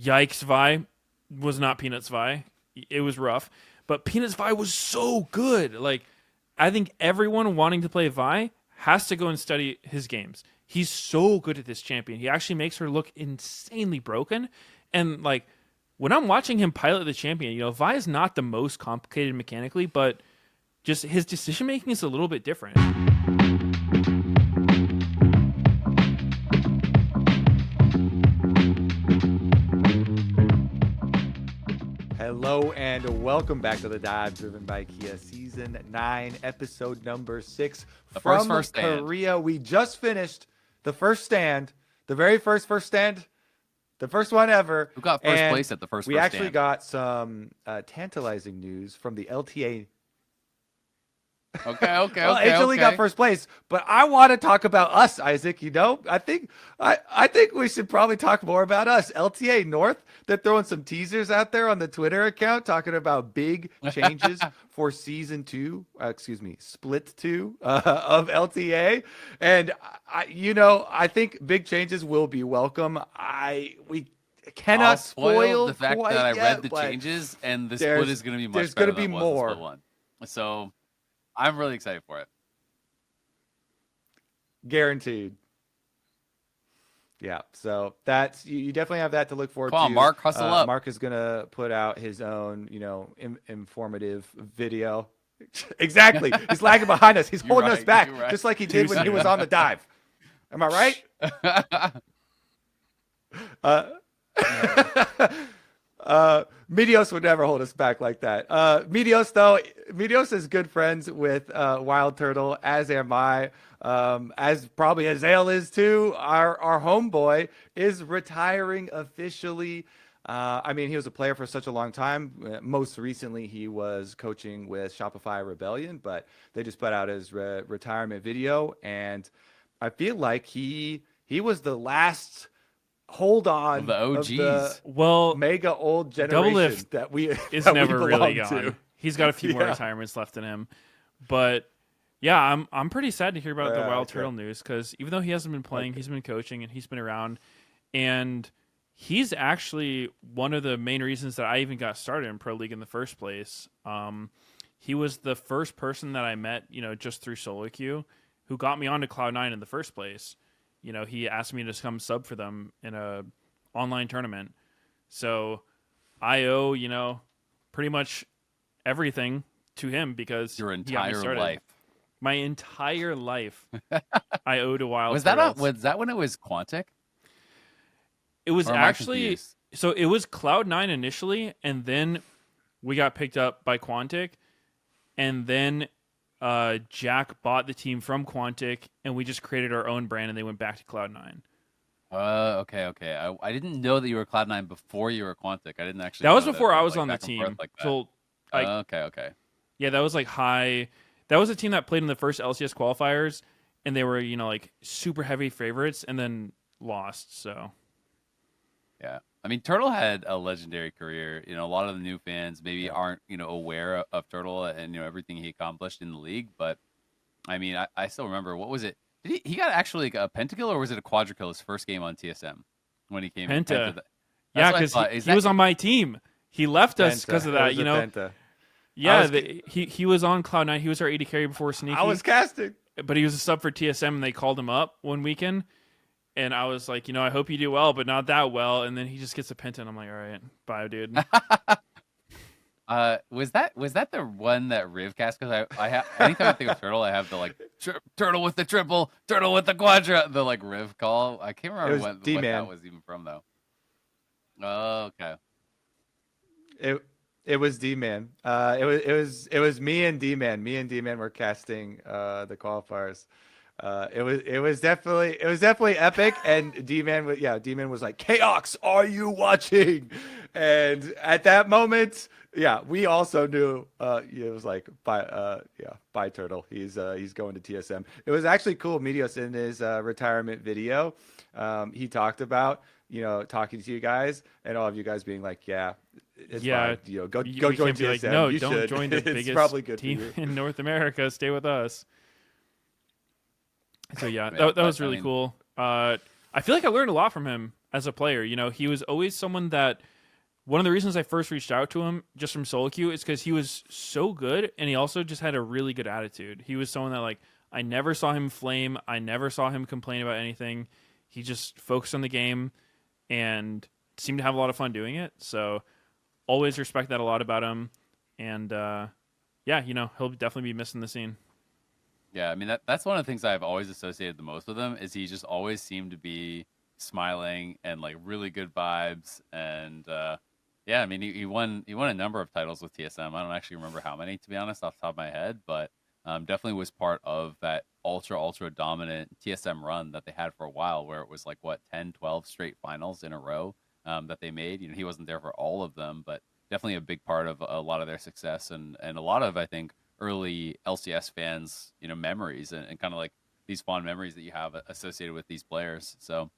Yikes, Vi was not Peanuts Vi. It was rough. But Peanuts Vi was so good. Like, I think everyone wanting to play Vi has to go and study his games. He's so good at this champion. He actually makes her look insanely broken. And, like, when I'm watching him pilot the champion, you know, Vi is not the most complicated mechanically, but just his decision making is a little bit different. Hello and welcome back to the Dive Driven by Kia Season 9, Episode number 6 from first Korea. We just finished the first stand, the very first stand, the first one ever. Who got first place at the first We actually stand? got some tantalizing news from the LTA. Okay. Well, HLE got first place, but I want to talk about us, Isaac. You know, I think we should probably talk more about us. LTA North, they're throwing some teasers out there on the Twitter account talking about big changes for season 2, split 2 of LTA, and I think big changes will be welcome. We cannot spoil the fact that I read the changes, and the split is going to be much better than more. The split one. So I'm really excited for it. Guaranteed. Yeah, so that's you definitely have that to look forward to. Come on, Mark, hustle up. Mark is gonna put out his own, informative video. Exactly. He's lagging behind us. He's holding us back, just like he did when he was on the dive. Am I right? Meteos would never hold us back like that. Meteos is good friends with Wildturtle, as am I. As probably Azael is too. Our homeboy is retiring officially. He was a player for such a long time. Most recently, he was coaching with Shopify Rebellion, but they just put out his retirement video, and I feel like he was the last hold on the OGs. Of the mega old generation that we is that never we really belong gone. to. He's got a few more retirements left in him, but yeah, I'm pretty sad to hear about the Wildturtle news, because even though he hasn't been playing, he's been coaching and he's been around, and he's actually one of the main reasons that I even got started in Pro League in the first place. He was the first person that I met, just through solo queue, who got me onto Cloud9 in the first place. He asked me to come sub for them in a online tournament. So I owe, pretty much everything to him, because your entire life. My entire life I owe to Wild. Was that when it was Quantic? It was actually, so it was Cloud9 initially, and then we got picked up by Quantic, and then Jack bought the team from Quantic, and we just created our own brand, and they went back to Cloud9. Okay. I didn't know that you were Cloud9 before you were Quantic. I didn't actually. That was before I was on the team. So, okay. Yeah, that was high. That was a team that played in the first LCS qualifiers, and they were super heavy favorites, and then lost. So. Yeah. Turtle had a legendary career. A lot of the new fans maybe aren't, aware of Turtle and, everything he accomplished in the league. But, I still remember, what was it? Did he got actually a pentakill, or was it a quadrukill his first game on TSM when he came in? Penta. Yeah, because he was on my team. He left us because of that, Penta. Yeah, he was on Cloud9. He was our AD carry before Sneaky. I was casting. But he was a sub for TSM, and they called him up one weekend. And I was like, I hope you do well, but not that well. And then he just gets a penta, and I'm like, all right, bye, dude. Was that the one that Riv cast? Because I have, anytime I think of Turtle, I have the Turtle with the triple, Turtle with the quadra, the Riv call. I can't remember what that was even from though. Oh, okay. It was D-Man. It was me and D-Man. Me and D-Man were casting the qualifiers. It was definitely epic, and D-Man was like, "Chaos, are you watching?" And at that moment, we also knew it was like, bye Turtle. He's going to TSM. It was actually cool. Meteos in his retirement video, he talked about talking to you guys, and all of you guys being like, it's fine. Go join TSM. Like, no, you don't should. join the biggest team in North America. Stay with us. So that was really cool. I feel like I learned a lot from him. as a player. He was always someone that one of the reasons I first reached out to him just from solo queue is because he was so good, and he also just had a really good attitude. He was someone that like I never saw him flame. I never saw him complain about anything. He just focused on the game and seemed to have a lot of fun doing it. So always respect that a lot about him. And yeah, he'll definitely be missing the scene. Yeah, I mean that's one of the things I've always associated the most with him is he just always seemed to be smiling and like really good vibes. And yeah, I mean he won a number of titles with TSM. I don't actually remember how many, to be honest, off the top of my head, but definitely was part of that ultra dominant TSM run that they had for a while, where it was like 10, 12 straight finals in a row that they made. He wasn't there for all of them, but definitely a big part of a lot of their success and a lot of, I think, early LCS fans, memories and kind of like these fond memories that you have associated with these players. So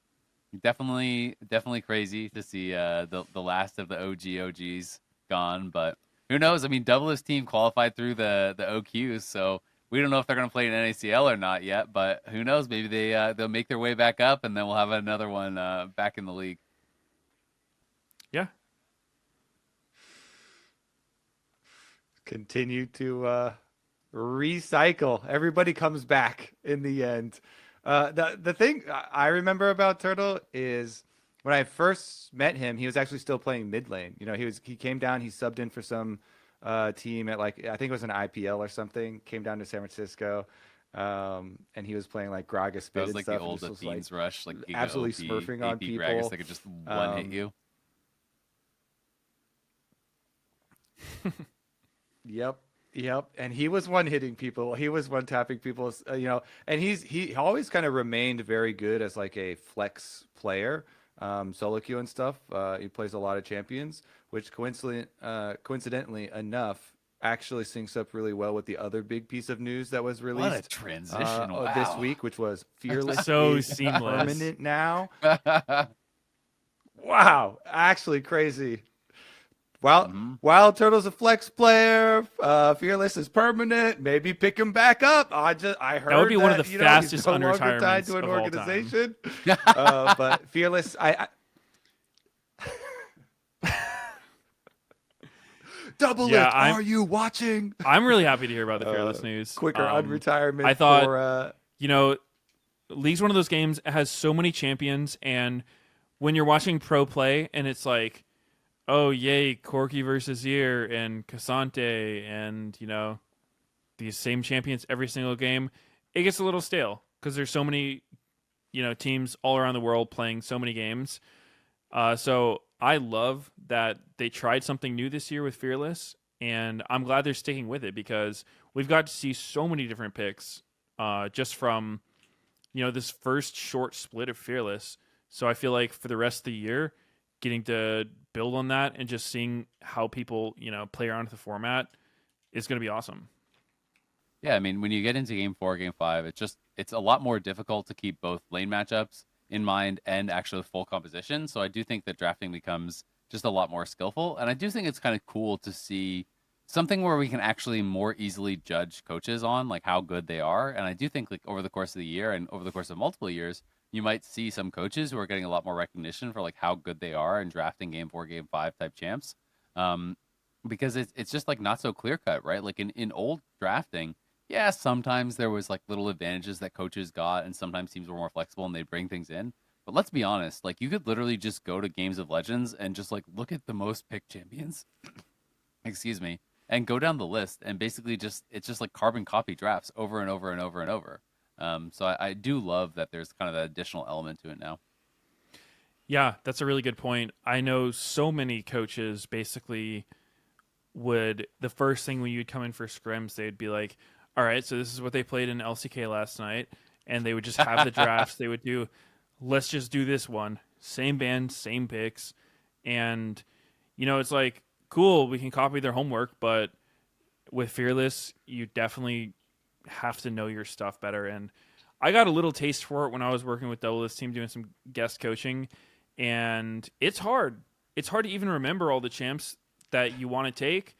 definitely crazy to see the last of the OGs gone, but who knows? I mean, Double's team qualified through the OQs, so we don't know if they're going to play in NACL or not yet, but who knows? Maybe they'll make their way back up, and then we'll have another one back in the league. Yeah. Continue to recycle. Everybody comes back in the end. The thing I remember about Turtle is when I first met him, he was actually still playing mid lane. He came down, he subbed in for some team at I think it was an IPL or something. Came down to San Francisco, and he was playing like Gragas. That was like the old Athene's Rush, like absolutely OP, smurfing AP on people. Gragas that could just one hit you. Yep. And he was one hitting people. He was one tapping people. And he always kind of remained very good as like a flex player, solo queue and stuff. He plays a lot of champions, which coincidentally enough actually syncs up really well with the other big piece of news that was released. What a transition! Wow. This week, which was Fearless so is seamless. Permanent now. Wow, actually crazy. Wildturtle's a flex player. Fearless is permanent. Maybe pick him back up. I heard that would be one of the fastest he's no longer tied to an of organization. But Fearless, Double Lift, are you watching? I'm really happy to hear about the Fearless news. Quicker unretirement. I thought, League's one of those games that has so many champions, and when you're watching pro play, and it's like, oh, yay, Corky versus Ear and Cassante and, these same champions every single game, it gets a little stale because there's so many, teams all around the world playing so many games. So I love that they tried something new this year with Fearless, and I'm glad they're sticking with it because we've got to see so many different picks just from, this first short split of Fearless. So I feel like for the rest of the year, getting to build on that and just seeing how people, play around with the format is going to be awesome. Yeah, I mean, when you get into Game 4, Game 5, it's a lot more difficult to keep both lane matchups in mind and actually full composition. So I do think that drafting becomes just a lot more skillful. And I do think it's kind of cool to see something where we can actually more easily judge coaches on like how good they are. And I do think like over the course of the year and over the course of multiple years, you might see some coaches who are getting a lot more recognition for like how good they are in drafting Game 4, Game 5 type champs. Because it's just like not so clear cut, right? Like in old drafting, yeah, sometimes there was like little advantages that coaches got and sometimes teams were more flexible and they'd bring things in. But let's be honest, like you could literally just go to Games of Legends and just like look at the most picked champions, excuse me, and go down the list and basically it's just like carbon copy drafts over and over and over and over. So I do love that there's kind of that additional element to it now. Yeah, that's a really good point. I know so many coaches basically the first thing when you'd come in for scrims, they'd be like, all right, so this is what they played in LCK last night. And they would just have the drafts. They would do, let's just do this one. Same band, same picks. And, it's like, cool, we can copy their homework. But with Fearless, you definitely have to know your stuff better. And I got a little taste for it when I was working with Double's team doing some guest coaching. And it's hard. It's hard to even remember all the champs that you want to take.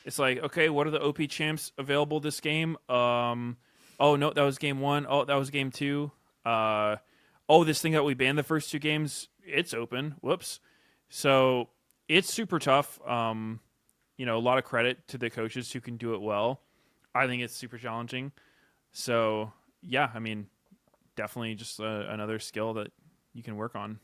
It's like, okay, what are the OP champs available this game? Oh, no, that was game 1. Oh, that was game 2. Oh, this thing that we banned the first 2 games it's open. Whoops. So it's super tough. A lot of credit to the coaches who can do it well. I think it's super challenging. So yeah, I mean, definitely just another skill that you can work on.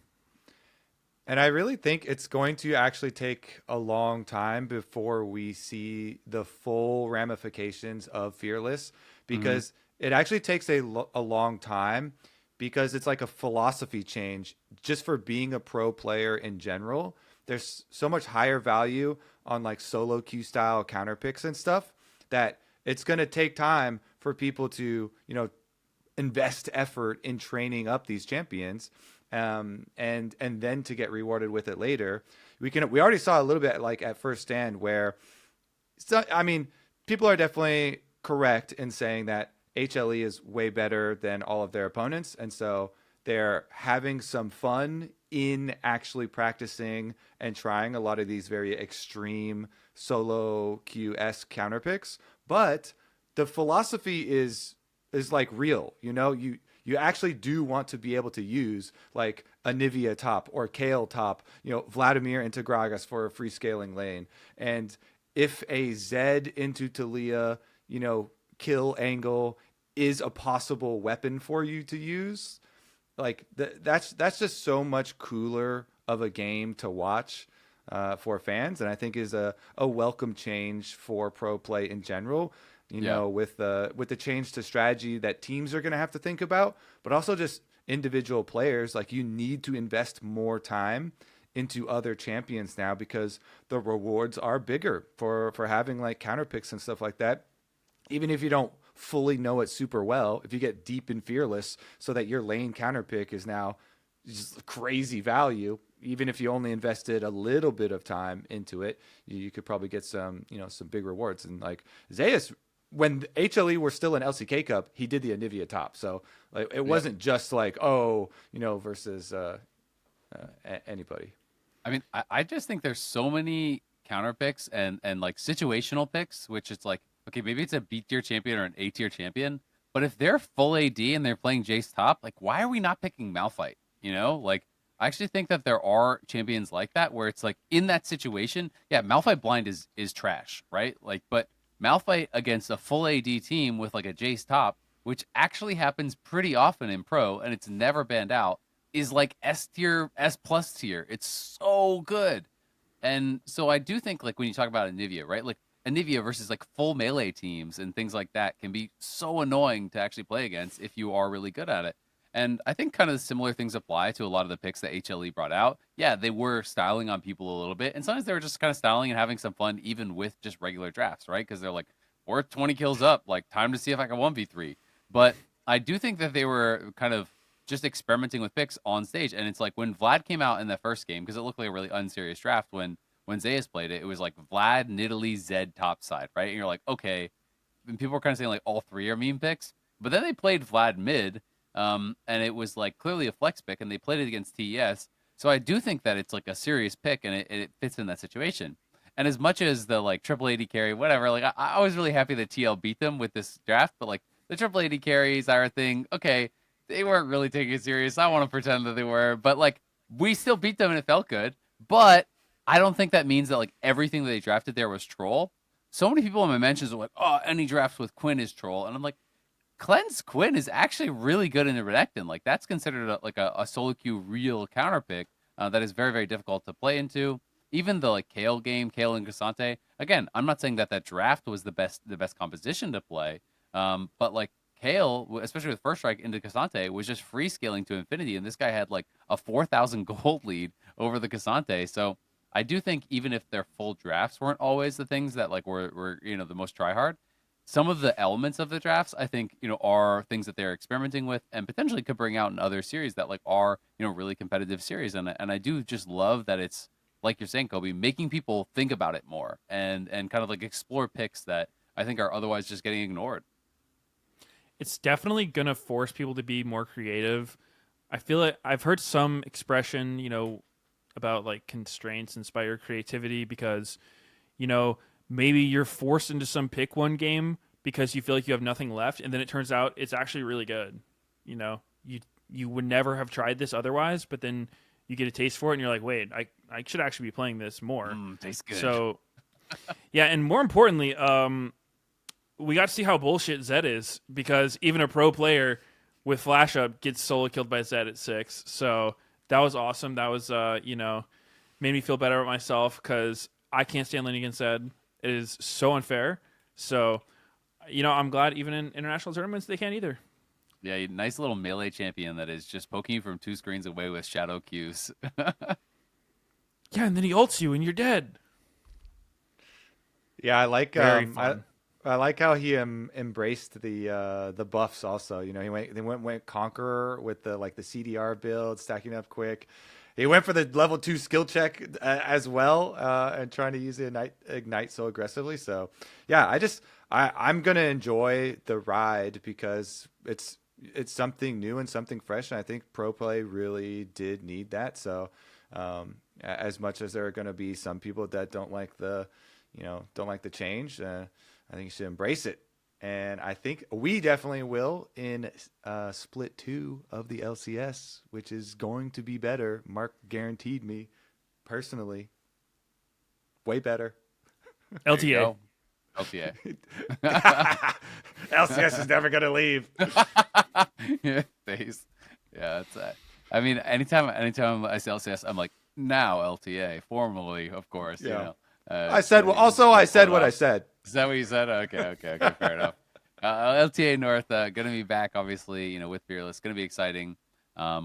And I really think it's going to actually take a long time before we see the full ramifications of Fearless, because it actually takes a long time, because it's like a philosophy change just for being a pro player in general. There's so much higher value on like solo queue style counter picks and stuff that it's going to take time for people to, invest effort in training up these champions, and then to get rewarded with it later. We already saw a little bit like at first stand where, people are definitely correct in saying that HLE is way better than all of their opponents, and so they're having some fun in actually practicing and trying a lot of these very extreme solo QS counter picks. But the philosophy is like real, you actually do want to be able to use like a Nivea top or Kale top, Vladimir into Gragas for a free scaling lane. And if a Zed into Talia, kill angle is a possible weapon for you to use, like that's just so much cooler of a game to watch for fans, and I think is a welcome change for pro play in general. With the change to strategy that teams are going to have to think about, but also just individual players. Like, you need to invest more time into other champions now, because the rewards are bigger for having like counter picks and stuff like that. Even if you don't fully know it super well, if you get deep in Fearless so that your lane counter pick is now just crazy value, even if you only invested a little bit of time into it, you could probably get some big rewards. And like Zeus, when HLE were still in LCK Cup, he did the Anivia top. So like, it wasn't just like, versus anybody. I mean, I just think there's so many counter picks and like situational picks, which it's like, okay, maybe it's a B tier champion or an A tier champion, but if they're full AD and they're playing Jace top, like, why are we not picking Malphite? Like, I actually think that there are champions like that where it's like, in that situation, yeah, Malphite blind is trash, right? Like, but Malphite against a full AD team with like a Jace top, which actually happens pretty often in pro and it's never banned out, is like S tier, S plus tier. It's so good. And so I do think, like, when you talk about Anivia, right? Like, Anivia versus like full melee teams and things like that can be so annoying to actually play against if you are really good at it. And I think kind of similar things apply to a lot of the picks that HLE brought out. Yeah, they were styling on people a little bit, and sometimes they were just kind of styling and having some fun even with just regular drafts, right? Because they're like, we're 20 kills up, like, time to see if I can 1v3. But I do think that they were kind of just experimenting with picks on stage. And it's like, when Vlad came out in the first game, because it looked like a really unserious draft when Zeus played it, it was like Vlad, Nidalee, Zed topside, right? And you're like, okay. And people were kind of saying like all three are meme picks. But then they played Vlad mid, and it was like clearly a flex pick, and they played it against TES. So I do think that it's like a serious pick, and it fits in that situation. And as much as the like triple AD carry, whatever, like I was really happy that TL beat them with this draft, but like the triple AD carry, Zyra thing, okay, they weren't really taking it serious. I want to pretend that they were, but like we still beat them and it felt good. But I don't think that means that like everything that they drafted there was troll. So many people in my mentions are like, oh, any draft with Quinn is troll. And I'm like, Cleanse Quinn is actually really good in the Renekton. Like, that's considered a solo queue real counter pick that is very, very difficult to play into. Even the like Kale game, Kale and Cassante. Again, I'm not saying that draft was the best composition to play, but like Kale, especially with first strike into Cassante, was just free scaling to infinity, and this guy had like a 4,000 gold lead over the Cassante. So I do think even if their full drafts weren't always the things that like were the most try hard, some of the elements of the drafts I think are things that they're experimenting with and potentially could bring out in other series that like are really competitive series. And I do just love that it's, like you're saying, Kobe, making people think about it more and kind of like explore picks that I think are otherwise just getting ignored. It's definitely going to force people to be more creative. I feel like I've heard some expression, about like constraints inspire creativity because, maybe you're forced into some pick one game because you feel like you have nothing left. And then it turns out it's actually really good. You would never have tried this otherwise, but then you get a taste for it, and you're like, wait, I should actually be playing this more. Tastes good. So, yeah, and more importantly, we got to see how bullshit Zed is, because even a pro player with flash up gets solo killed by Zed at 6. So that was awesome. That was made me feel better about myself, because I can't stand laning against Zed. It is so unfair. So, I'm glad even in international tournaments they can't either. Yeah, nice little melee champion that is just poking you from 2 screens away with shadow Qs. Yeah, and then he ults you and you're dead. Yeah, I like Very fun. I like how he embraced the buffs also. He went Conqueror with the CDR build, stacking up quick. He went for the level 2 skill check as well, and trying to use the ignite so aggressively. So yeah, I'm gonna enjoy the ride, because it's something new and something fresh, and I think pro play really did need that. So as much as there are going to be some people that don't like the change, I think you should embrace it. And I think we definitely will in split 2 of the LCS, which is going to be better. Mark guaranteed me personally. Way better. LTA. LTA. LCS is never going to leave. Face. Yeah, that's that. I mean, anytime I say LCS, I'm like, now LTA, formally, of course. Yeah. I said what I said. Is that what you said? Okay, fair enough. LTA North going to be back, obviously, with Fearless. Going to be exciting.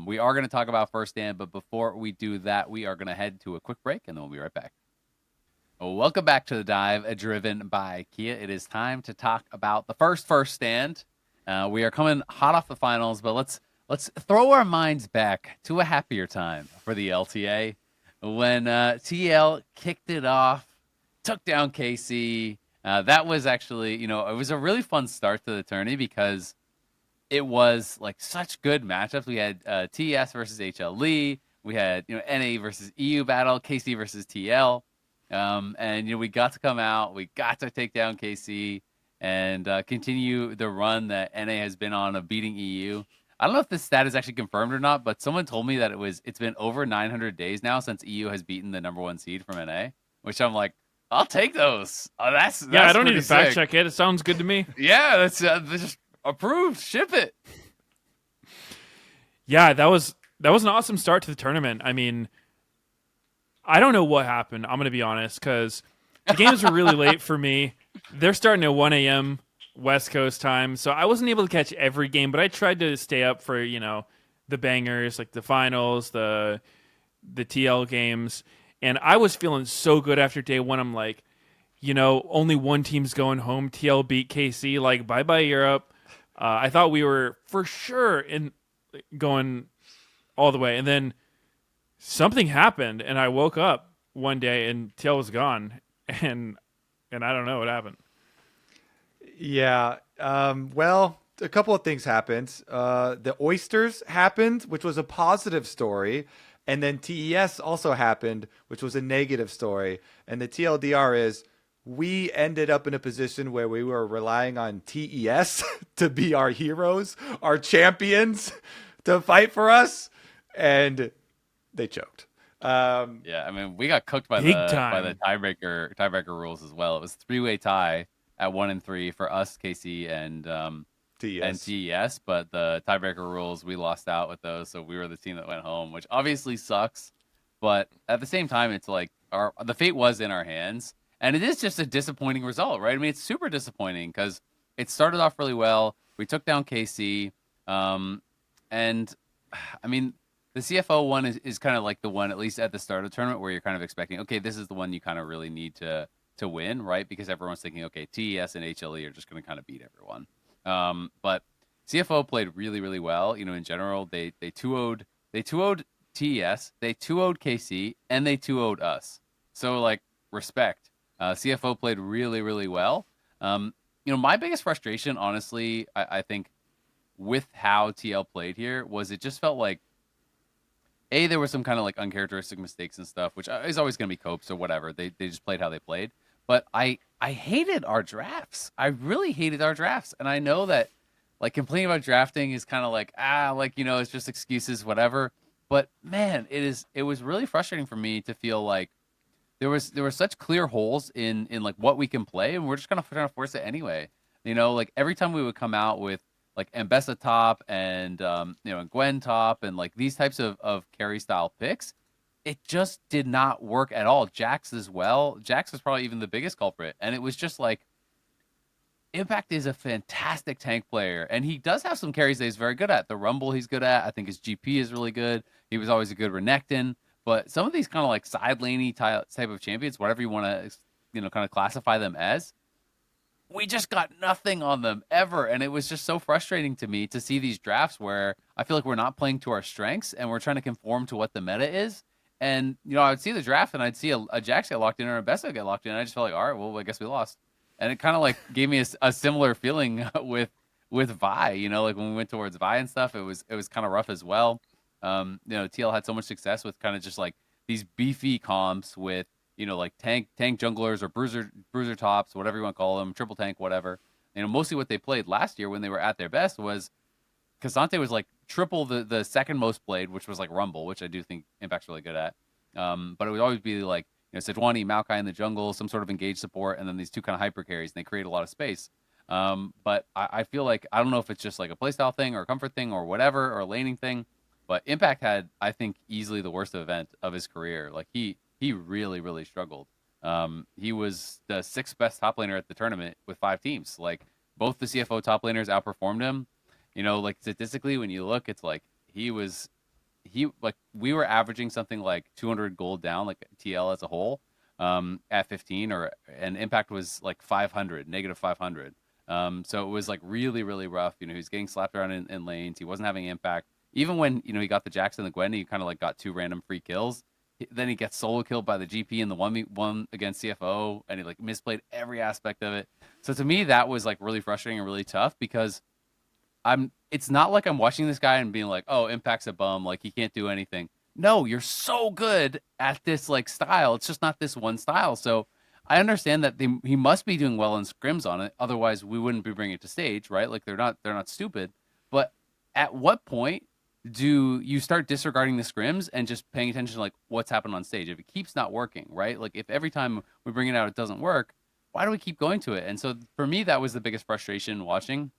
We are going to talk about First Stand, but before we do that, we are going to head to a quick break, and then we'll be right back. Welcome back to the Dive, driven by Kia. It is time to talk about the first stand. We are coming hot off the finals, but let's throw our minds back to a happier time for the LTA when TL kicked it off, took down KC. That was actually, it was a really fun start to the tourney, because it was like such good matchups. We had TS versus HLE. We had NA versus EU battle, KC versus TL. And we got to come out, we got to take down KC and continue the run that NA has been on of beating EU. I don't know if this stat is actually confirmed or not, but someone told me that it's been over 900 days now since EU has beaten the number 1 seed from NA, which I'm like, I'll take those. That's I don't need to sick. fact check it. It sounds good to me. Yeah, that's just approved. Ship it. Yeah, that was an awesome start to the tournament. I mean, I don't know what happened. I'm going to be honest, because the games were really late for me. They're starting at 1 a.m. West Coast time, so I wasn't able to catch every game, but I tried to stay up for, the bangers, like the finals, the TL games, and I was feeling so good after day 1. I'm like, only one team's going home. TL beat KC, like, bye-bye Europe. I thought we were for sure going all the way, and then something happened, and I woke up one day and TL was gone, and I don't know what happened. Yeah. Well, a couple of things happened. The Oysters happened, which was a positive story, and then TES also happened, which was a negative story. And the TLDR is we ended up in a position where we were relying on TES to be our heroes, our champions, to fight for us, and they choked. Yeah, I mean, we got cooked by the tiebreaker rules as well. It was 3-way tie at 1 and 3 for us, KC and TES, but the tiebreaker rules, we lost out with those, so we were the team that went home, which obviously sucks. But at the same time, it's like the fate was in our hands, and it is just a disappointing result, right? I mean, it's super disappointing because it started off really well. We took down KC, and I mean, the CFO one is kind of like the one, at least at the start of the tournament, where you're kind of expecting, okay, this is the one you kind of really need to win, right? Because everyone's thinking, okay, TES and HLE are just going to kind of beat everyone. But CFO played really, really well. In general, they 2-0'd TES, they 2-0'd KC, and they 2-0'd us. So, like, respect. CFO played really, really well. My biggest frustration, honestly, I think, with how TL played here was it just felt like, there were some kind of like uncharacteristic mistakes and stuff, which is always going to be coped, so whatever. They just played how they played. But I hated our drafts. I really hated our drafts. And I know that, like, complaining about drafting is kind of like, it's just excuses, whatever. But man, it was really frustrating for me to feel like there were such clear holes in like what we can play, and we're just kind of trying to force it anyway. Like every time we would come out with like Ambessa top and and Gwen top and like these types of carry style picks, it just did not work at all. Jax as well. Jax was probably even the biggest culprit, and it was just like Impact is a fantastic tank player, and he does have some carries that he's very good at. The Rumble he's good at. I think his GP is really good. He was always a good Renekton. But some of these kind of like side laney type of champions, whatever you want to, kind of classify them as, we just got nothing on them ever. And it was just so frustrating to me to see these drafts where I feel like we're not playing to our strengths and we're trying to conform to what the meta is. And, I would see the draft and I'd see a Jax get locked in or a Bessa get locked in. And I just felt like, all right, well, I guess we lost. And it kind of like gave me a similar feeling with Vi, like when we went towards Vi and stuff, it was kind of rough as well. TL had so much success with kind of just like these beefy comps with, like tank junglers or bruiser tops, whatever you want to call them, triple tank, whatever. Mostly what they played last year when they were at their best was Cassante was like triple the second most played, which was like Rumble, which I do think Impact's really good at. But it would always be like, Sejuani, Maokai in the jungle, some sort of engaged support, and then these two kind of hyper carries, and they create a lot of space. But I feel like, I don't know if it's just like a playstyle thing or a comfort thing or whatever, or a laning thing, but Impact had, I think, easily the worst event of his career. Like he really, really struggled. He was the 6th best top laner at the tournament with 5 teams. Like both the CFO top laners outperformed him. Like statistically, when you look, it's like we were averaging something like 200 gold down, like TL as a whole, at 15, and Impact was like 500, negative 500. So it was like really, really rough. He was getting slapped around in lanes. He wasn't having impact. Even when, he got the Jax and the Gwen, he kind of like got 2 random free kills. Then he gets solo killed by the GP in the 1v1 against CFO, and he like misplayed every aspect of it. So to me, that was like really frustrating and really tough because it's not like I'm watching this guy and being like, oh, Impact's a bum, like he can't do anything. No, you're so good at this like style. It's just not this one style. So I understand that he must be doing well in scrims on it. Otherwise, we wouldn't be bringing it to stage, right? Like they're not stupid. But at what point do you start disregarding the scrims and just paying attention to like what's happened on stage? If it keeps not working, right? Like if every time we bring it out, it doesn't work, why do we keep going to it? And so for me, that was the biggest frustration watching.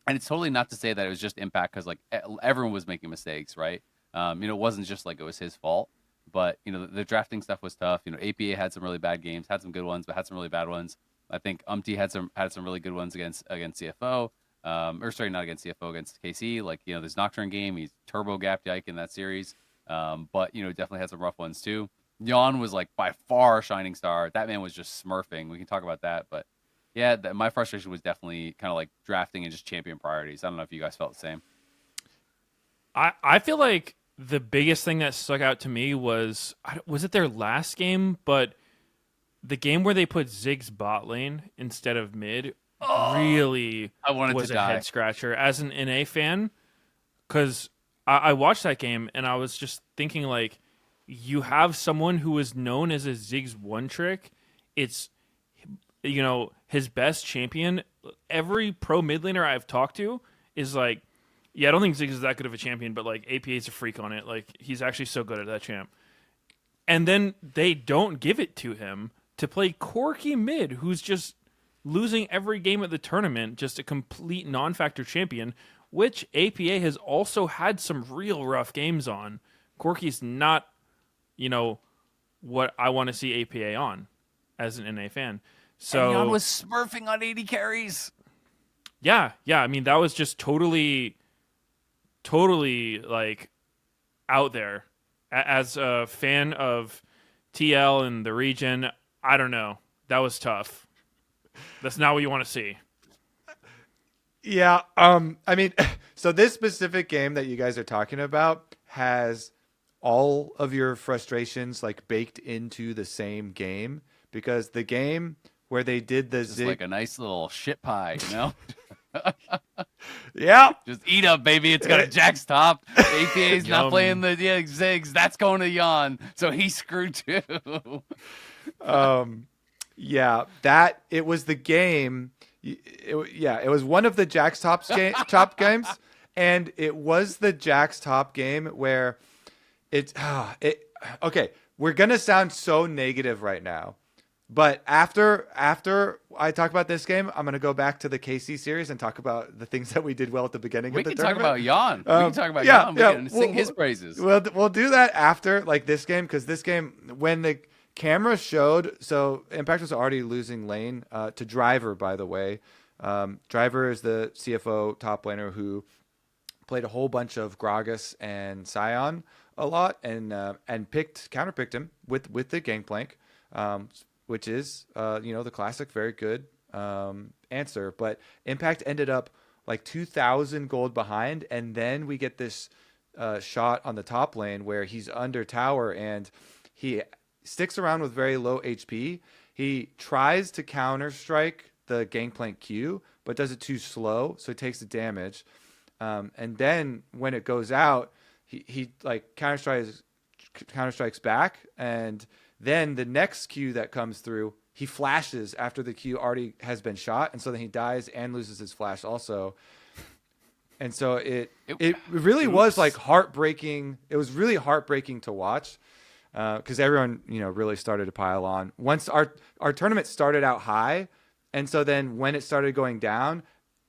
And it's totally not to say that it was just Impact because like everyone was making mistakes, right? It wasn't just like it was his fault, but the drafting stuff was tough. APA had some really bad games, had some good ones, but had some really bad ones. I think had some really good ones against CFO. Or sorry, not against CFO, against KC. Like this Nocturne game, he's turbo gapped Yike in that series. But definitely had some rough ones too. Yon was like by far a shining star. That man was just smurfing. We can talk about that, but yeah, my frustration was definitely kind of like drafting and just champion priorities. I don't know if you guys felt the same. I feel like the biggest thing that stuck out to me was it their last game, but the game where they put Ziggs bot lane instead of mid really was a head scratcher as an NA fan, because I watched that game and I was just thinking like, you have someone who is known as a Ziggs one trick. It's his best champion. Every pro mid laner I've talked to is like, yeah, I don't think Ziggs is that good of a champion, but like APA is a freak on it. Like he's actually so good at that champ. And then they don't give it to him to play Corki mid, who's just losing every game at the tournament, just a complete non-factor champion, which APA has also had some real rough games on. Corki's not, what I want to see APA on as an NA fan. So Yon was smurfing on 80 carries. Yeah. I mean, that was just totally like out there. As a fan of TL and the region, I don't know. That was tough. That's not what you want to see. Yeah. I mean, so this specific game that you guys are talking about has all of your frustrations like baked into the same game, because the game where they did the Zig, like a nice little shit pie, Yeah. Just eat up, baby. It's got a Jax top. APA's not playing the Ziggs. That's going to Yon. So he's screwed too. Yeah, that it was the game. It was one of the Jax top games, and it was the Jax top game where Okay, we're gonna sound so negative right now, but after I talk about this game, I'm gonna go back to the KC series and talk about the things that we did well at the beginning We of the can talk tournament. about Jan. We can talk about Yeah, Jan. We yeah, can sing his praises. We'll do that after like this game, because this game, when the camera showed, so Impact was already losing lane to Driver, by the way. Driver is the CFO top laner who played a whole bunch of Gragas and Scion a lot, and counterpicked him with the Gangplank, which is the classic very good answer. But Impact ended up like 2,000 gold behind, and then we get this shot on the top lane where he's under tower and he sticks around with very low HP. He tries to counter strike the Gangplank Q, but does it too slow, so he takes the damage. And then when it goes out, he like counter strikes back, and then the next Q that comes through, he flashes after the Q already has been shot, and so then he dies and loses his flash also. And so it really was like heartbreaking. It was really heartbreaking to watch, because everyone really started to pile on once our tournament started out high, and so then when it started going down,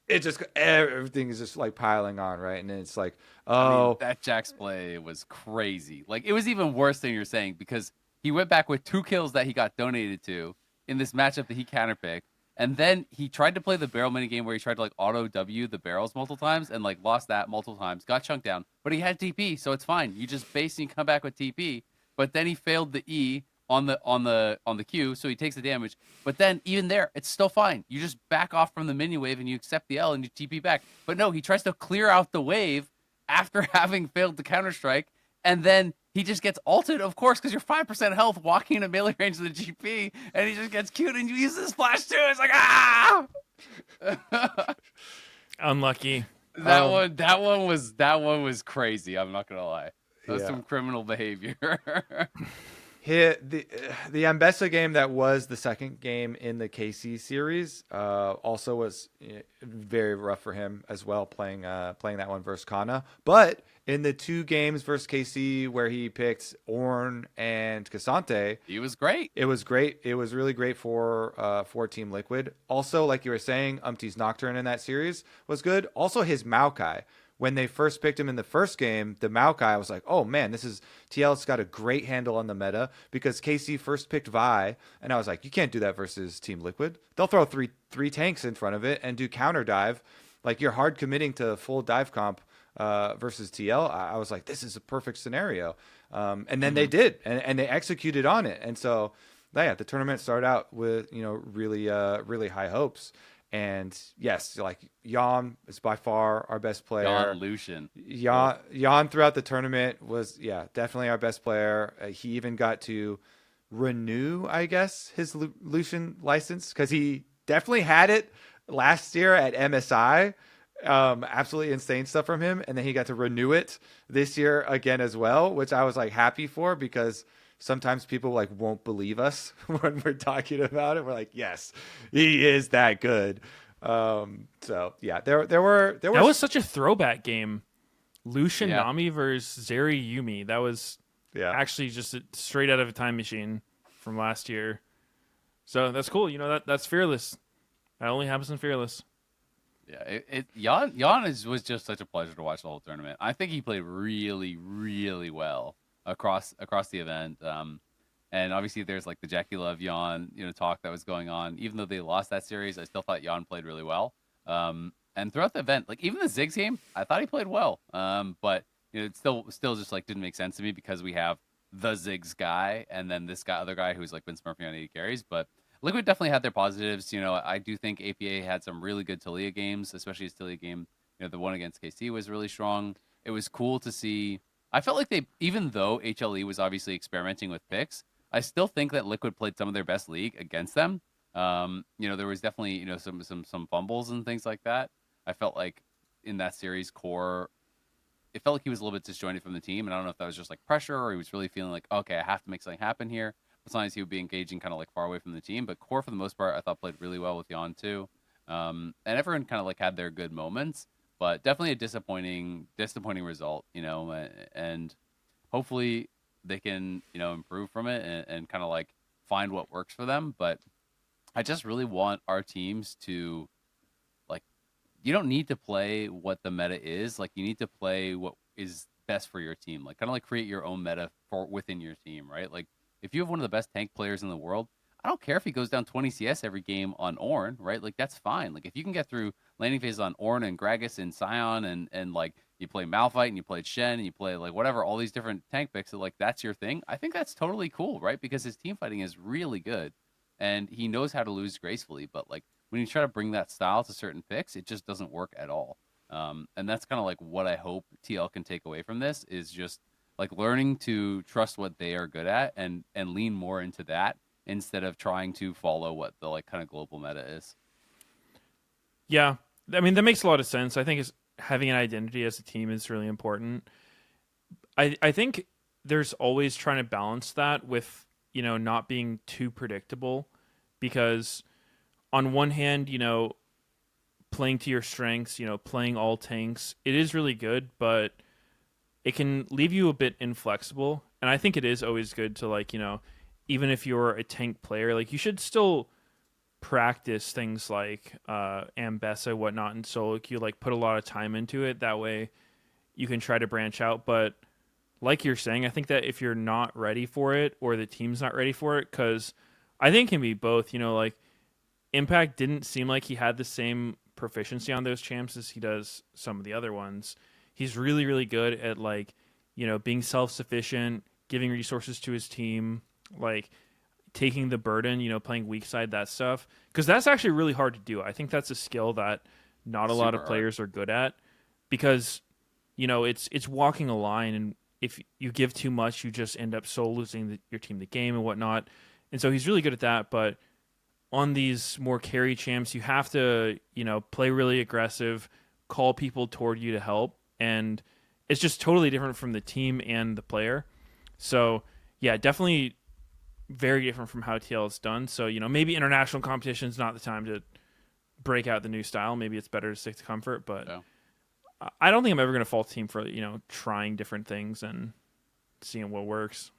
it just, everything is just like piling on, right? And then it's like, that Jax play was crazy. Like, it was even worse than you're saying, because he went back with 2 kills that he got donated to in this matchup that he counterpicked. And then he tried to play the barrel minigame where he tried to like auto W the barrels multiple times and like lost that multiple times, got chunked down, but he had TP, so it's fine. You just base and come back with TP. But then he failed the E on the Q, so he takes the damage. But then even there, it's still fine. You just back off from the minion wave and you accept the L and you TP back. But no, he tries to clear out the wave after having failed the counter strike, and then he just gets ulted, of course, because you're 5% health walking in melee range of the GP, and he just gets cute and you use this flash too. It's like, ah! Unlucky. That one was crazy. I'm not gonna lie. That was some criminal behavior. The Ambessa game that was the second game in the KC series also was very rough for him as well, playing that one versus Kana. But in the 2 games versus KC where he picked Ornn and Cassante, he was great. It was great. It was really great for Team Liquid. Also, like you were saying, Umpty's Nocturne in that series was good. Also, his Maokai. When they first picked him in the first game, the Maokai, I was like, oh man, TL's got a great handle on the meta, because KC first picked Vi, and I was like, you can't do that versus Team Liquid. They'll throw three tanks in front of it and do counter dive. Like, you're hard committing to full dive comp versus TL. I was like, this is a perfect scenario. And then they did, and they executed on it. And so, the tournament started out with, really high hopes. And yes, like, Jan is by far our best player. Jan Lucian. Jan throughout the tournament was, definitely our best player. He even got to renew, I guess, his Lucian license, because he definitely had it last year at MSI. Absolutely insane stuff from him. And then he got to renew it this year again as well, which I was like happy for, because sometimes people like won't believe us when we're talking about it. We're like, yes, he is that good. So yeah, there were. That was such a throwback game. Lucian Nami versus Zeri Yumi. That was actually just straight out of a time machine from last year. So that's cool. That's Fearless. That only happens in Fearless. Yeah, Jan was just such a pleasure to watch the whole tournament. I think he played really, really well across the event. And obviously there's like the Jackie Love Jan, talk that was going on. Even though they lost that series, I still thought Jan played really well. And throughout the event, like even the Ziggs game, I thought he played well. But it still just like didn't make sense to me, because we have the Ziggs guy and then this other guy who's like been smurfing on 80 carries. But Liquid definitely had their positives. I do think APA had some really good Taliyah games, especially his Taliyah game. The one against KC was really strong. It was cool to see. I felt like even though HLE was obviously experimenting with picks, I still think that Liquid played some of their best league against them. There was definitely, some fumbles and things like that. I felt like in that series, Core, it felt like he was a little bit disjointed from the team. And I don't know if that was just like pressure, or he was really feeling like, okay, I have to make something happen here. But sometimes he would be engaging kind of like far away from the team. But Core, for the most part, I thought played really well with Jan too. And everyone kind of like had their good moments. But definitely a disappointing result, and hopefully they can, improve from it and kind of like find what works for them. But I just really want our teams to like, you don't need to play what the meta is. Like, you need to play what is best for your team. Like, kind of like create your own meta for within your team, right? Like, if you have one of the best tank players in the world, I don't care if he goes down 20 CS every game on Ornn, right? Like, that's fine. Like, if you can get through landing phases on Ornn and Gragas and Sion and like you play Malphite and you play Shen and you play like whatever, all these different tank picks, so like that's your thing. I think that's totally cool, right? Because his team fighting is really good and he knows how to lose gracefully. But like when you try to bring that style to certain picks, it just doesn't work at all. And that's kind of like what I hope TL can take away from this is just like learning to trust what they are good at and lean more into that instead of trying to follow what the like kind of global meta is. Yeah, I mean that makes a lot of sense. I think having an identity as a team is really important. I think there's always trying to balance that with not being too predictable, because on one hand playing to your strengths, playing all tanks, it is really good, but it can leave you a bit inflexible. And I think it is always good to like even if you're a tank player, like you should still practice things like Ambessa, whatnot, and solo queue. Like put a lot of time into it. That way, you can try to branch out. But like you're saying, I think that if you're not ready for it or the team's not ready for it, because I think it can be both. Like Impact didn't seem like he had the same proficiency on those champs as he does some of the other ones. He's really, really good at like being self-sufficient, giving resources to his team, like taking the burden, playing weak side, that stuff. Because that's actually really hard to do. I think that's a skill that not a lot of players are good at, because, it's walking a line, and if you give too much, you just end up losing your team the game and whatnot. And so he's really good at that. But on these more carry champs, you have to, play really aggressive, call people toward you to help. And it's just totally different from the team and the player. So, yeah, definitely very different from how TL is done. So, maybe international competition is not the time to break out the new style. Maybe it's better to stick to comfort. But Yeah. I don't think I'm ever going to fault the team for, trying different things and seeing what works.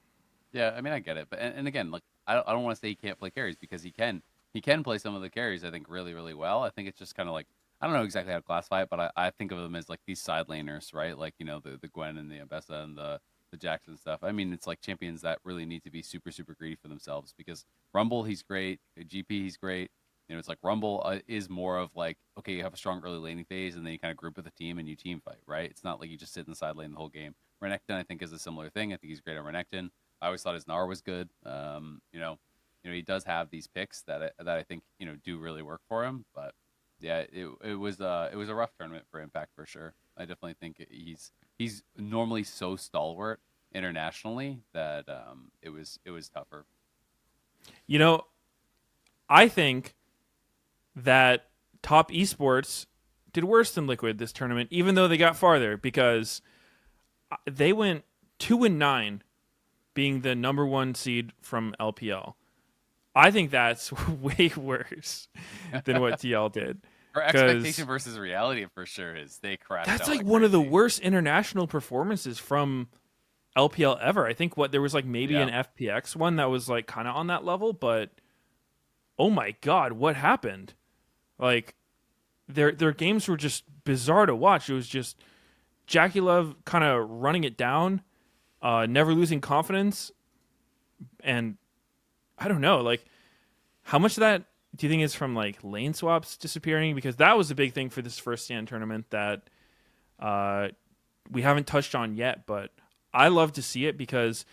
Yeah, I mean, I get it. But and again, like I don't want to say he can't play carries, because he can. He can play some of the carries, I think, really, really well. I think it's just kind of like, I don't know exactly how to classify it, but I think of them as like these side laners, right? Like, the Gwen and the Ambessa and the Jackson stuff. I mean, it's like champions that really need to be super, super greedy for themselves, because Rumble, he's great. GP, he's great. It's like Rumble is more of like, okay, you have a strong early laning phase, and then you kind of group with a team and you team fight, right? It's not like you just sit in the side lane the whole game. Renekton, I think, is a similar thing. I think he's great at Renekton. I always thought his Gnar was good. He does have these picks that I think do really work for him. But yeah, it was a rough tournament for Impact for sure. I definitely think he's normally so stalwart internationally that it was tougher. I think that Top Esports did worse than Liquid this tournament, even though they got farther, because they went 2-9, being the number 1 seed from LPL. I think that's way worse than what TL did. Our expectation versus reality for sure is they crashed. That's out like one of the worst international performances from LPL ever. I think there was like maybe an FPX one that was like kind of on that level, but oh my god, what happened? Like their games were just bizarre to watch. It was just Jackie Love kind of running it down, never losing confidence, and I don't know, like how much of that do you think is from like lane swaps disappearing? Because that was a big thing for this first stand tournament that we haven't touched on yet, but I love to see it because,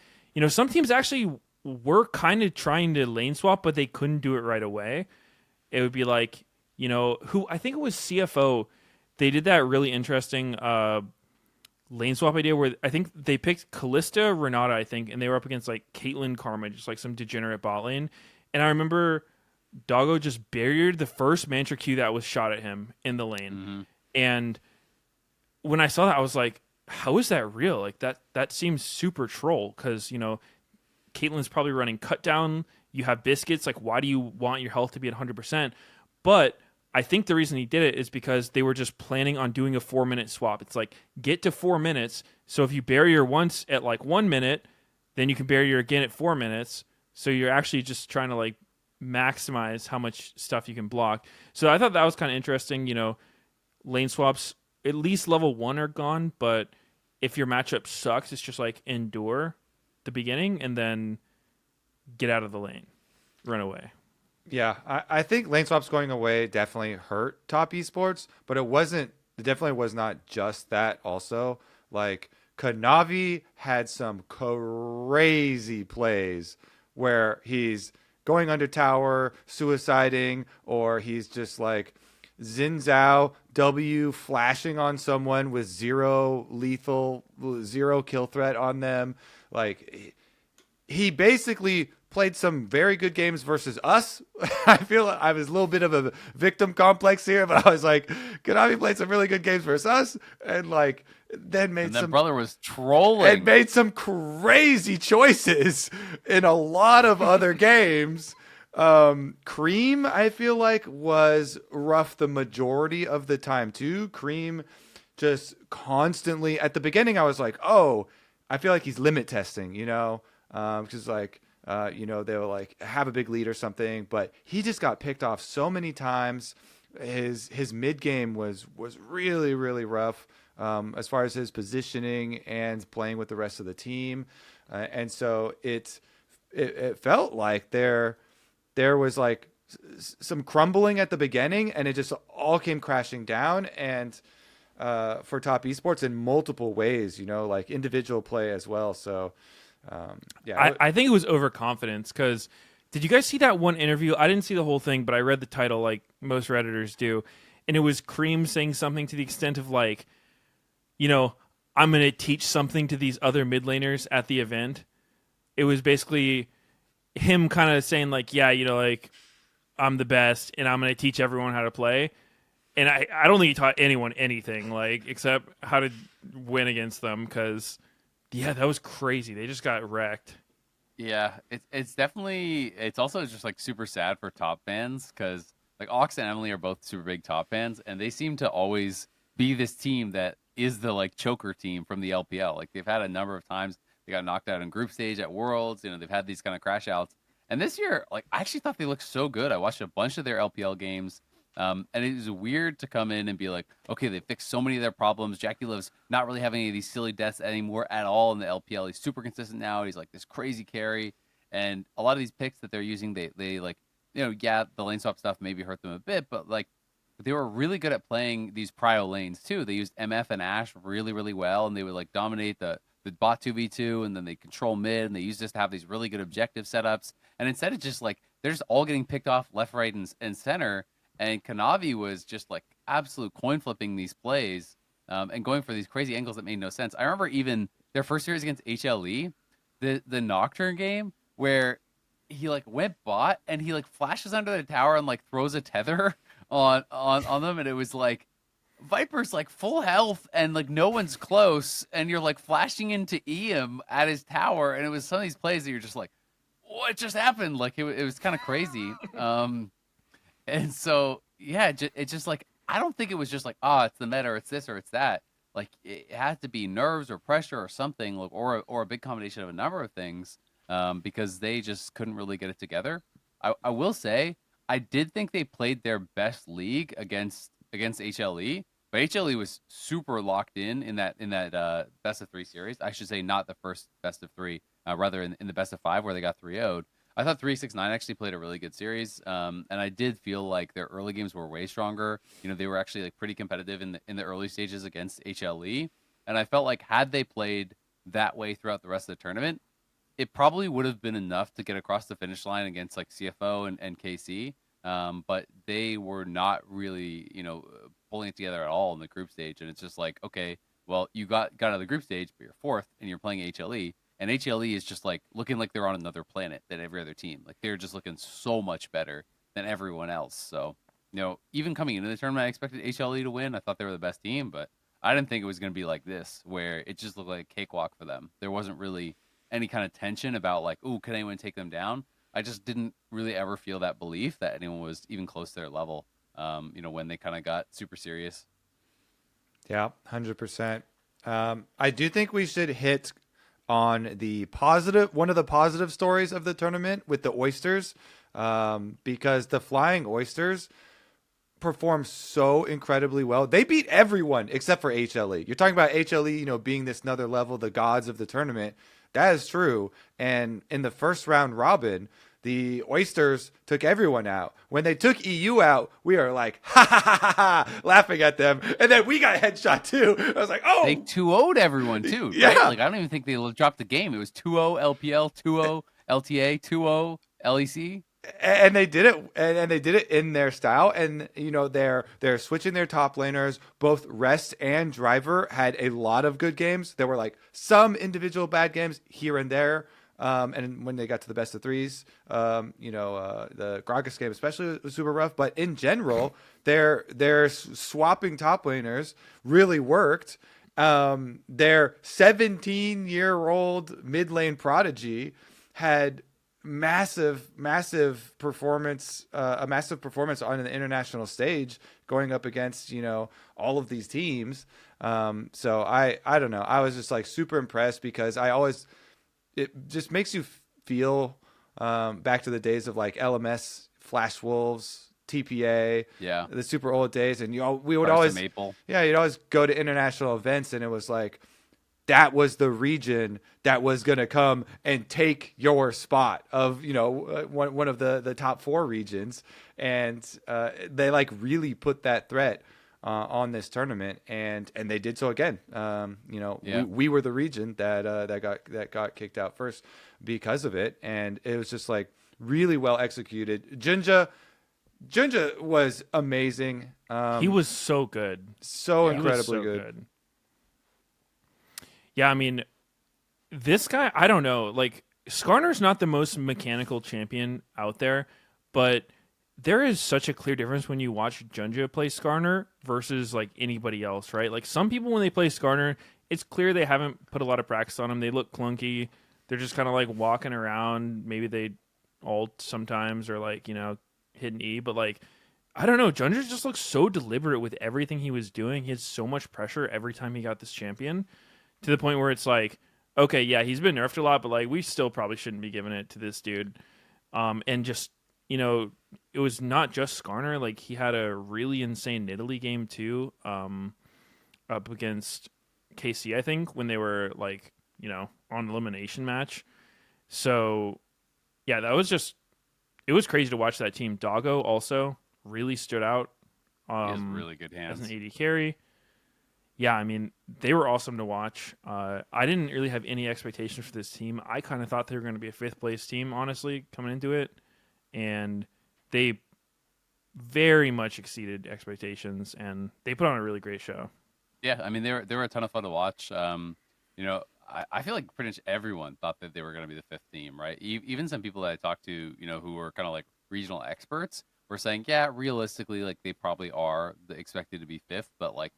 some teams actually were kind of trying to lane swap, but they couldn't do it right away. It would be like, who I think it was CFO. They did that really interesting lane swap idea where I think they picked Callista, Renata, I think, and they were up against like Caitlyn Karma, just like some degenerate bot lane. And I remember Doggo just barriered the first Mantra Q that was shot at him in the lane. Mm-hmm. And when I saw that, I was like, how is that real? Like that seems super troll because, Caitlyn's probably running cut down. You have biscuits. Like, why do you want your health to be at 100%? But I think the reason he did it is because they were just planning on doing a 4-minute swap. It's like, get to 4 minutes. So if you barrier once at like 1 minute, then you can barrier again at 4 minutes. So you're actually just trying to like maximize how much stuff you can block. So I thought that was kind of interesting. Lane swaps, at least level 1 are gone, but if your matchup sucks, it's just like endure the beginning and then get out of the lane, run away. Yeah, I think lane swaps going away definitely hurt top esports, but it definitely was not just that also. Like, Kanavi had some crazy plays where he's going under tower, suiciding, or he's just like Xin Zhao W flashing on someone with zero kill threat on them. Like, he basically played some very good games versus us. I feel like I was a little bit of a victim complex here, but I was like, Konami played some really good games versus us, and like then made some brother was trolling and made some crazy choices in a lot of other games. Cream, I feel like, was rough the majority of the time too. Cream just constantly at the beginning, I was like, oh, I feel like he's limit testing, because like. They will like have a big lead or something, but he just got picked off so many times. His mid game was really, really rough as far as his positioning and playing with the rest of the team, and so it felt like there was like some crumbling at the beginning, and it just all came crashing down. And for top esports in multiple ways, like individual play as well. So. I think it was overconfidence because did you guys see that one interview? I didn't see the whole thing, but I read the title like most Redditors do. And it was Cream saying something to the extent of like, I'm going to teach something to these other mid laners at the event. It was basically him kind of saying like, yeah, like I'm the best and I'm going to teach everyone how to play. And I don't think he taught anyone anything like except how to win against them because... Yeah, that was crazy. They just got wrecked. Yeah, it's definitely, it's also just like super sad for top fans because like Ox and Emily are both super big top fans, and they seem to always be this team that is the like choker team from the LPL. Like they've had a number of times they got knocked out in group stage at Worlds. They've had these kind of crash outs, and this year, like I actually thought they looked so good. I watched a bunch of their LPL games. And it was weird to come in and be like, okay, they fixed so many of their problems. Jackie Love's not really having any of these silly deaths anymore at all in the LPL. He's super consistent now. He's like this crazy carry. And a lot of these picks that they're using, they like, the lane swap stuff maybe hurt them a bit, but like they were really good at playing these prio lanes too. They used MF and Ashe really, really well, and they would like dominate the bot 2v2, and then they control mid, and they used this to have these really good objective setups. And instead of just like, they're just all getting picked off left, right, and center. And Kanavi was just like absolute coin flipping these plays and going for these crazy angles that made no sense. I remember even their first series against HLE, the Nocturne game where he like went bot and he like flashes under the tower and like throws a tether on them, and it was like Viper's like full health and like no one's close, and you're like flashing into him at his tower, and it was some of these plays that you're just like, what just happened? Like it was kind of crazy. And so, yeah, it's just like, I don't think it was just like, it's the meta, or it's this, or it's that. Like, it had to be nerves or pressure or something, like, or a big combination of a number of things, because they just couldn't really get it together. I will say, I did think they played their best league against HLE, but HLE was super locked in that best of 3 series. I should say not the first best of 3, rather in the best of 5 where they got 3-0'd. I thought 369 actually played a really good series, and I did feel like their early games were way stronger. They were actually like pretty competitive in the early stages against HLE, and I felt like had they played that way throughout the rest of the tournament, it probably would have been enough to get across the finish line against like CFO and KC. But they were not really, pulling it together at all in the group stage, and it's just like, okay, well, you got out of the group stage, but you're 4th, and you're playing HLE. And HLE is just like looking like they're on another planet than every other team. Like they're just looking so much better than everyone else. So, even coming into the tournament, I expected HLE to win. I thought they were the best team, but I didn't think it was going to be like this, where it just looked like a cakewalk for them. There wasn't really any kind of tension about like, ooh, can anyone take them down? I just didn't really ever feel that belief that anyone was even close to their level. when they kind of got super serious. Yeah, 100%. I do think we should hit on the positive, one of the positive stories of the tournament with the Oysters, because the Flying Oysters performed so incredibly well. They beat everyone except for HLE. You're talking about HLE, being this another level, the gods of the tournament. That is true. And in the first round robin, the Oysters took everyone out. When they took EU out, we were like, ha ha ha ha, ha, laughing at them. And then we got headshot too. I was like, oh. They 2-0'd everyone too, Yeah. right? Like, I don't even think they dropped the game. It was 2-0 LPL, 2-0 LTA, 2-0 LEC. And they did it, and they did it in their style. And they're switching their top laners. Both Rest and Driver had a lot of good games. There were like some individual bad games here and there. And when they got to the best of threes, the Gragas game especially was super rough. But in general, their swapping top laners really worked. Their 17-year-old mid lane prodigy had massive performance, a massive performance on an international stage, going up against all of these teams. So I don't know. I was just like super impressed, because it just makes you feel back to the days of like LMS, Flash Wolves, TPA, the super old days, and we would always Maple. you'd always go to international events, and it was like that was the region that was going to come and take your spot of one of the top 4 regions, and they like really put that threat on this tournament, and they did so again. We were the region that got kicked out first because of it, and it was just like really well executed. Junja was amazing. He was so good, incredibly good. Yeah, I mean, this guy, I don't know. Like, Skarner's not the most mechanical champion out there, but there is such a clear difference when you watch Junja play Skarner versus like anybody else, right? Like, some people when they play Skarner, it's clear they haven't put a lot of practice on him. They look clunky. They're just kind of like walking around. Maybe they ult sometimes, or like, hit an E. But like, I don't know. Junja just looks so deliberate with everything he was doing. He had so much pressure every time he got this champion, to the point where it's like, okay, yeah, he's been nerfed a lot, but like, we still probably shouldn't be giving it to this dude. And just, it was not just Skarner. Like, he had a really insane Nidalee game too, up against KC, I think, when they were like, on elimination match. So yeah, it was crazy to watch that team. Doggo also really stood out. He has really good hands as an AD carry. Yeah, I mean, they were awesome to watch. I didn't really have any expectations for this team. I kind of thought they were going to be a 5th place team, honestly, coming into it. And they very much exceeded expectations, and they put on a really great show. Yeah, I mean, they were a ton of fun to watch. I feel like pretty much everyone thought that they were going to be the 5th team, right? Even some people that I talked to, who were kind of like regional experts, were saying, yeah, realistically, like, they probably are expected to be 5th, but like,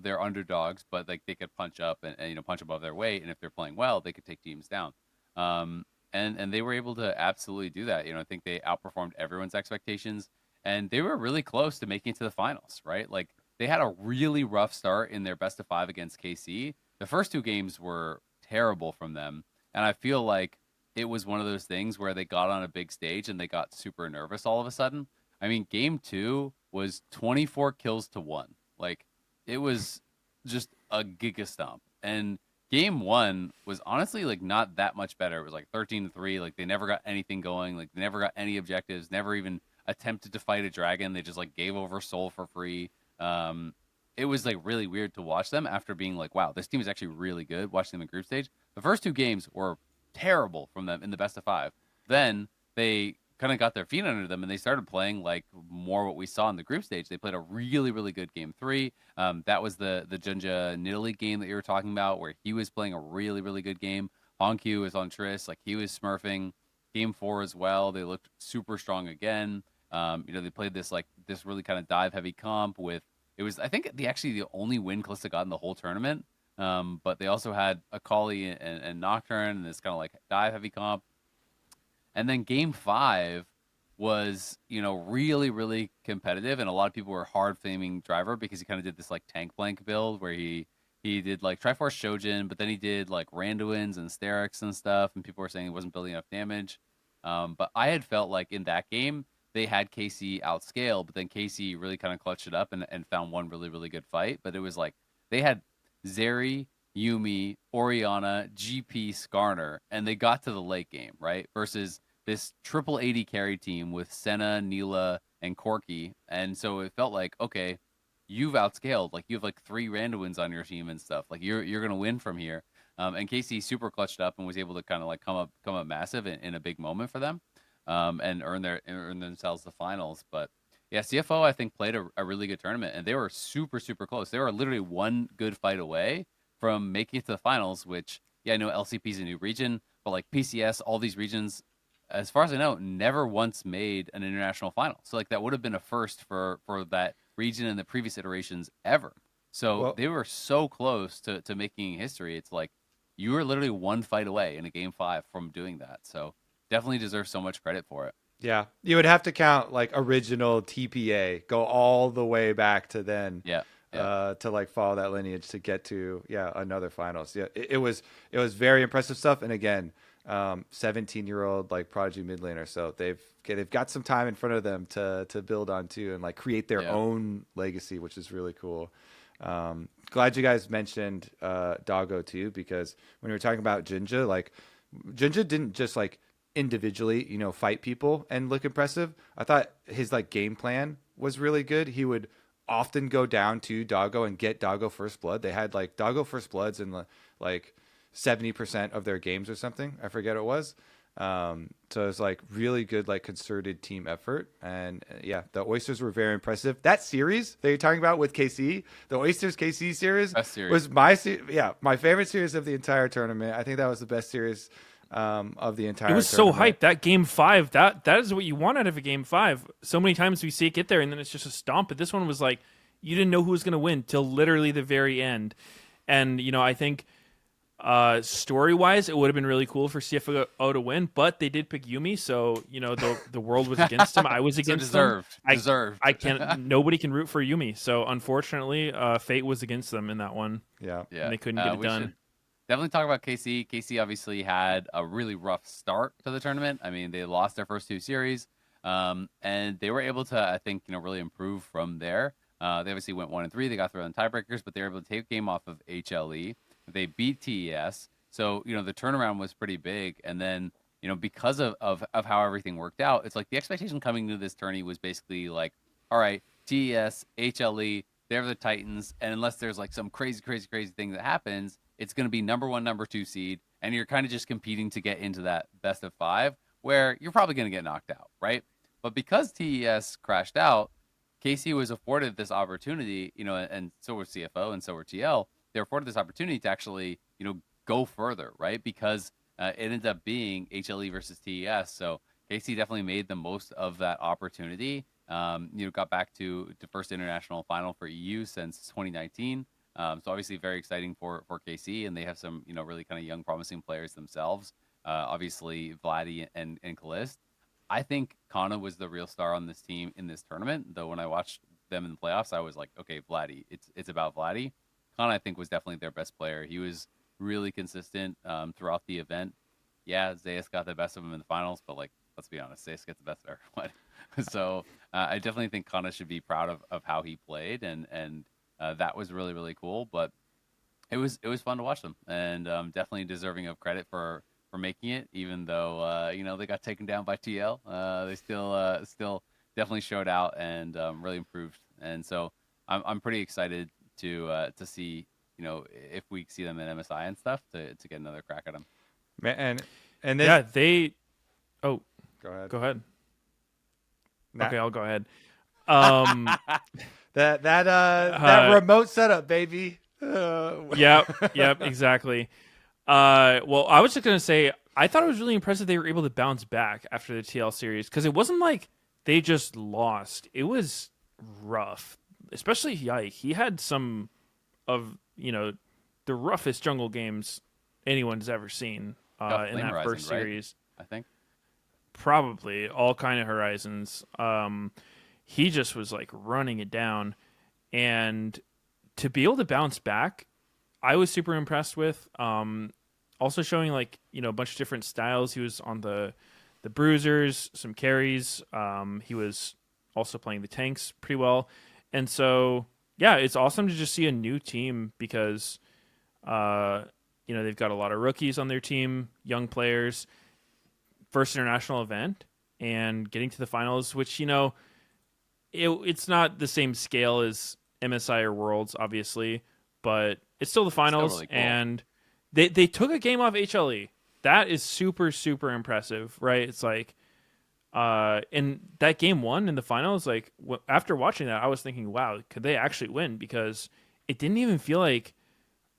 they're underdogs, but like, they could punch up and punch above their weight, and if they're playing well, they could take teams down. And they were able to absolutely do that. I think they outperformed everyone's expectations, and they were really close to making it to the finals, right? Like, they had a really rough start in their best of 5 against KC. The first 2 games were terrible from them, and I feel like it was one of those things where they got on a big stage and they got super nervous all of a sudden. I mean, game 2 was 24 kills to 1. Like, it was just a giga stomp. And game 1 was honestly like not that much better. It was like 13-3. Like, they never got anything going. Like, they never got any objectives, never even attempted to fight a dragon. They just like gave over soul for free. It was like really weird to watch them after being like, wow, this team is actually really good. Watching them in group stage. The first 2 games were terrible from them in the best of 5. Then they kind of got their feet under them and they started playing like more what we saw in the group stage. They played a really, really good game 3. That was the Junja Nidalee game that you were talking about, where he was playing a really, really good game. Honkyu was on Triss, like, he was smurfing. Game 4 as well, they looked super strong again. They played this really kind of dive heavy comp with, it was, I think, the only win Kalista got in the whole tournament. But they also had Akali and Nocturne and this kind of like dive heavy comp. And then game 5, was, really, really competitive, and a lot of people were hard flaming Driver because he kind of did this like tank blank build where he did like Triforce Shojin, but then he did like Randuins and Sterix and stuff, and people were saying he wasn't building enough damage. But I had felt like in that game they had KC outscaled, but then KC really kind of clutched it up and found one really, really good fight. But it was like they had Zeri, Yumi, Oriana, GP, Skarner, and they got to the late game, right? Versus this triple AD carry team with Senna, Neela, and Corki. And so it felt like, okay, you've outscaled. Like you have like 3 Randuins on your team and stuff. Like you're gonna win from here. And KC super clutched up and was able to kind of like come up massive in a big moment for them, and earn themselves the finals. But yeah, CFO I think played a really good tournament, and they were super super close. They were literally one good fight away from making it to the finals. Which I know LCP is a new region, but like PCS, all these regions, as far as I know, never once made an international final. So like that would have been a first for that region in the previous iterations ever. So they were so close to making history. It's like you were literally one fight away in a game 5 from doing that. So definitely deserves so much credit for it. Yeah, you would have to count like original TPA, go all the way back to then. Yeah. To like follow that lineage to get to another finals. Yeah, it was very impressive stuff. And again, 17-year-old like prodigy mid laner, so they've got some time in front of them to build on too and like create their own legacy, which is really cool. Glad you guys mentioned Doggo too, because when we were talking about Jinja, like Jinja didn't just like individually fight people and look impressive. I thought his like game plan was really good. He would often go down to Doggo and get Doggo first blood. They had like Doggo first bloods in like 70% of their games or something. I forget what it was. So it was like really good, like concerted team effort. And the Oysters were very impressive. That series that you're talking about with KC, the Oysters KC series, was my favorite series of the entire tournament. I think that was the best series of the entire. It was tournament. so hyped. That game 5, that is what you want out of a game 5. So many times we see it get there and then it's just a stomp. But this one was like you didn't know who was going to win till literally the very end. And I think story-wise, it would have been really cool for CFO to win, but they did pick Yumi, so the world was against him. I was against deserved. them. Deserved. I can't. Nobody can root for Yumi, so unfortunately, fate was against them in that one. Yeah. And they couldn't get it done. Definitely talk about KC. KC obviously had a really rough start to the tournament. I mean, they lost their first 2 series, and they were able to, I think, really improve from there. They obviously went 1-3. They got through on tiebreakers, but they were able to take a game off of HLE. They beat TES, so the turnaround was pretty big. And then because of how everything worked out, it's like the expectation coming into this tourney was basically like, all right, TES, HLE, they're the Titans, and unless there's like some crazy thing that happens, it's going to be number 1, number 2 seed, and you're kind of just competing to get into that best of 5, where you're probably going to get knocked out, right? But because TES crashed out, KC was afforded this opportunity, and so were CFO and so were TL. They were afforded this opportunity to actually, go further, right? Because it ended up being HLE versus TES. So KC definitely made the most of that opportunity. Got back to the first international final for EU since 2019. So obviously very exciting for KC, and they have some, really kind of young, promising players themselves. Obviously Vladdy and Kalist. I think Kana was the real star on this team in this tournament, though when I watched them in the playoffs, I was like, okay, Vladdy, it's about Vladdy. Kana, I think, was definitely their best player. He was really consistent throughout the event. Yeah, Zeus got the best of him in the finals, but like, let's be honest, Zeus gets the best of everyone. So I definitely think Kana should be proud of how he played, and that was really, really cool. But it was fun to watch them, and definitely deserving of credit for making it, even though they got taken down by TL. They still definitely showed out and really improved. And so I'm pretty excited to see if we see them in MSI and stuff to get another crack at them. And this, they. Oh, go ahead. Okay, I'll go ahead. That remote setup, baby. Yep, exactly. Well, I was just gonna say I thought it was really impressive they were able to bounce back after the TL series, because it wasn't like they just lost. It was rough, especially Yike. He had some of the roughest jungle games anyone's ever seen in that first series. I think. probably all kind of horizons. He just was like running it down, and to be able to bounce back, I was super impressed with. Also showing like a bunch of different styles. He was on the bruisers, some carries. He was also playing the tanks pretty well, and so yeah, it's awesome to just see a new team because they've got a lot of rookies on their team, young players, first international event, and getting to the finals, which it's not the same scale as MSI or Worlds, obviously, but it's still the finals, really cool. and they took a game off HLE. That is super, super impressive, right? It's like, and that game one in the finals, like after watching that, I was thinking, wow, could they actually win? Because it didn't even feel like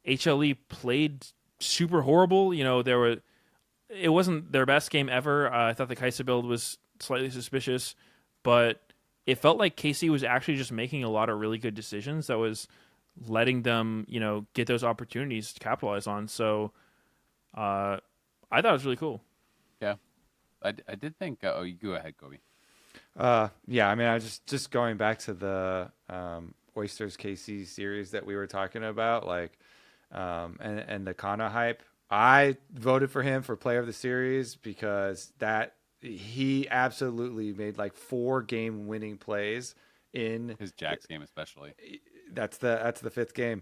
HLE played super horrible. It wasn't their best game ever. I thought the Kaisa build was slightly suspicious, but it felt like KC was actually just making a lot of really good decisions that was letting them, get those opportunities to capitalize on. So I thought it was really cool. Yeah. I did think, you go ahead, Kobe. Yeah, I mean, I just going back to the Oysters KC series that we were talking about, like, and the Kana hype. I voted for him for player of the series because he absolutely made like 4 game winning plays in His Jax game, especially. That's the 5th game.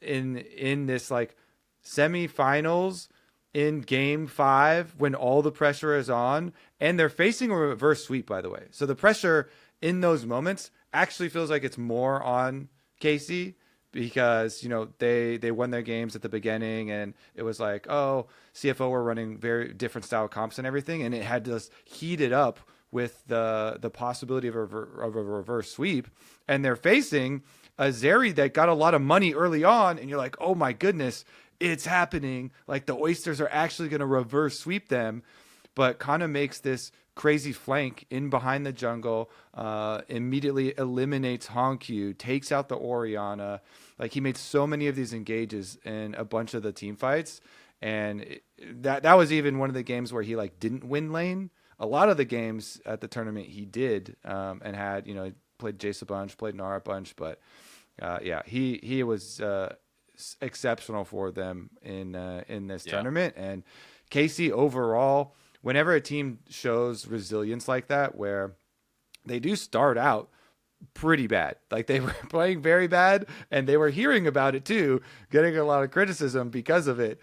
In this like semifinals, in game 5 when all the pressure is on, and they're facing a reverse sweep, by the way. So the pressure in those moments actually feels like it's more on KC because they won their games at the beginning, and it was like, oh, CFO were running very different style comps and everything, and it had to heat it up with the possibility of a reverse sweep, and they're facing a Zeri that got a lot of money early on, and you're like, oh my goodness, it's happening. Like the Oysters are actually going to reverse sweep them, but Kana makes this crazy flank in behind the jungle, immediately eliminates Honkyu, takes out the Orianna. Like he made so many of these engages in a bunch of the team fights, and that was even one of the games where he like didn't win lane. A lot of the games at the tournament he did, and had played Jace a bunch, played Nara a bunch, but yeah, he was exceptional for them in this tournament. And KC overall, whenever a team shows resilience like that, where they do start out pretty bad, like they were playing very bad, and they were hearing about it too, getting a lot of criticism because of it,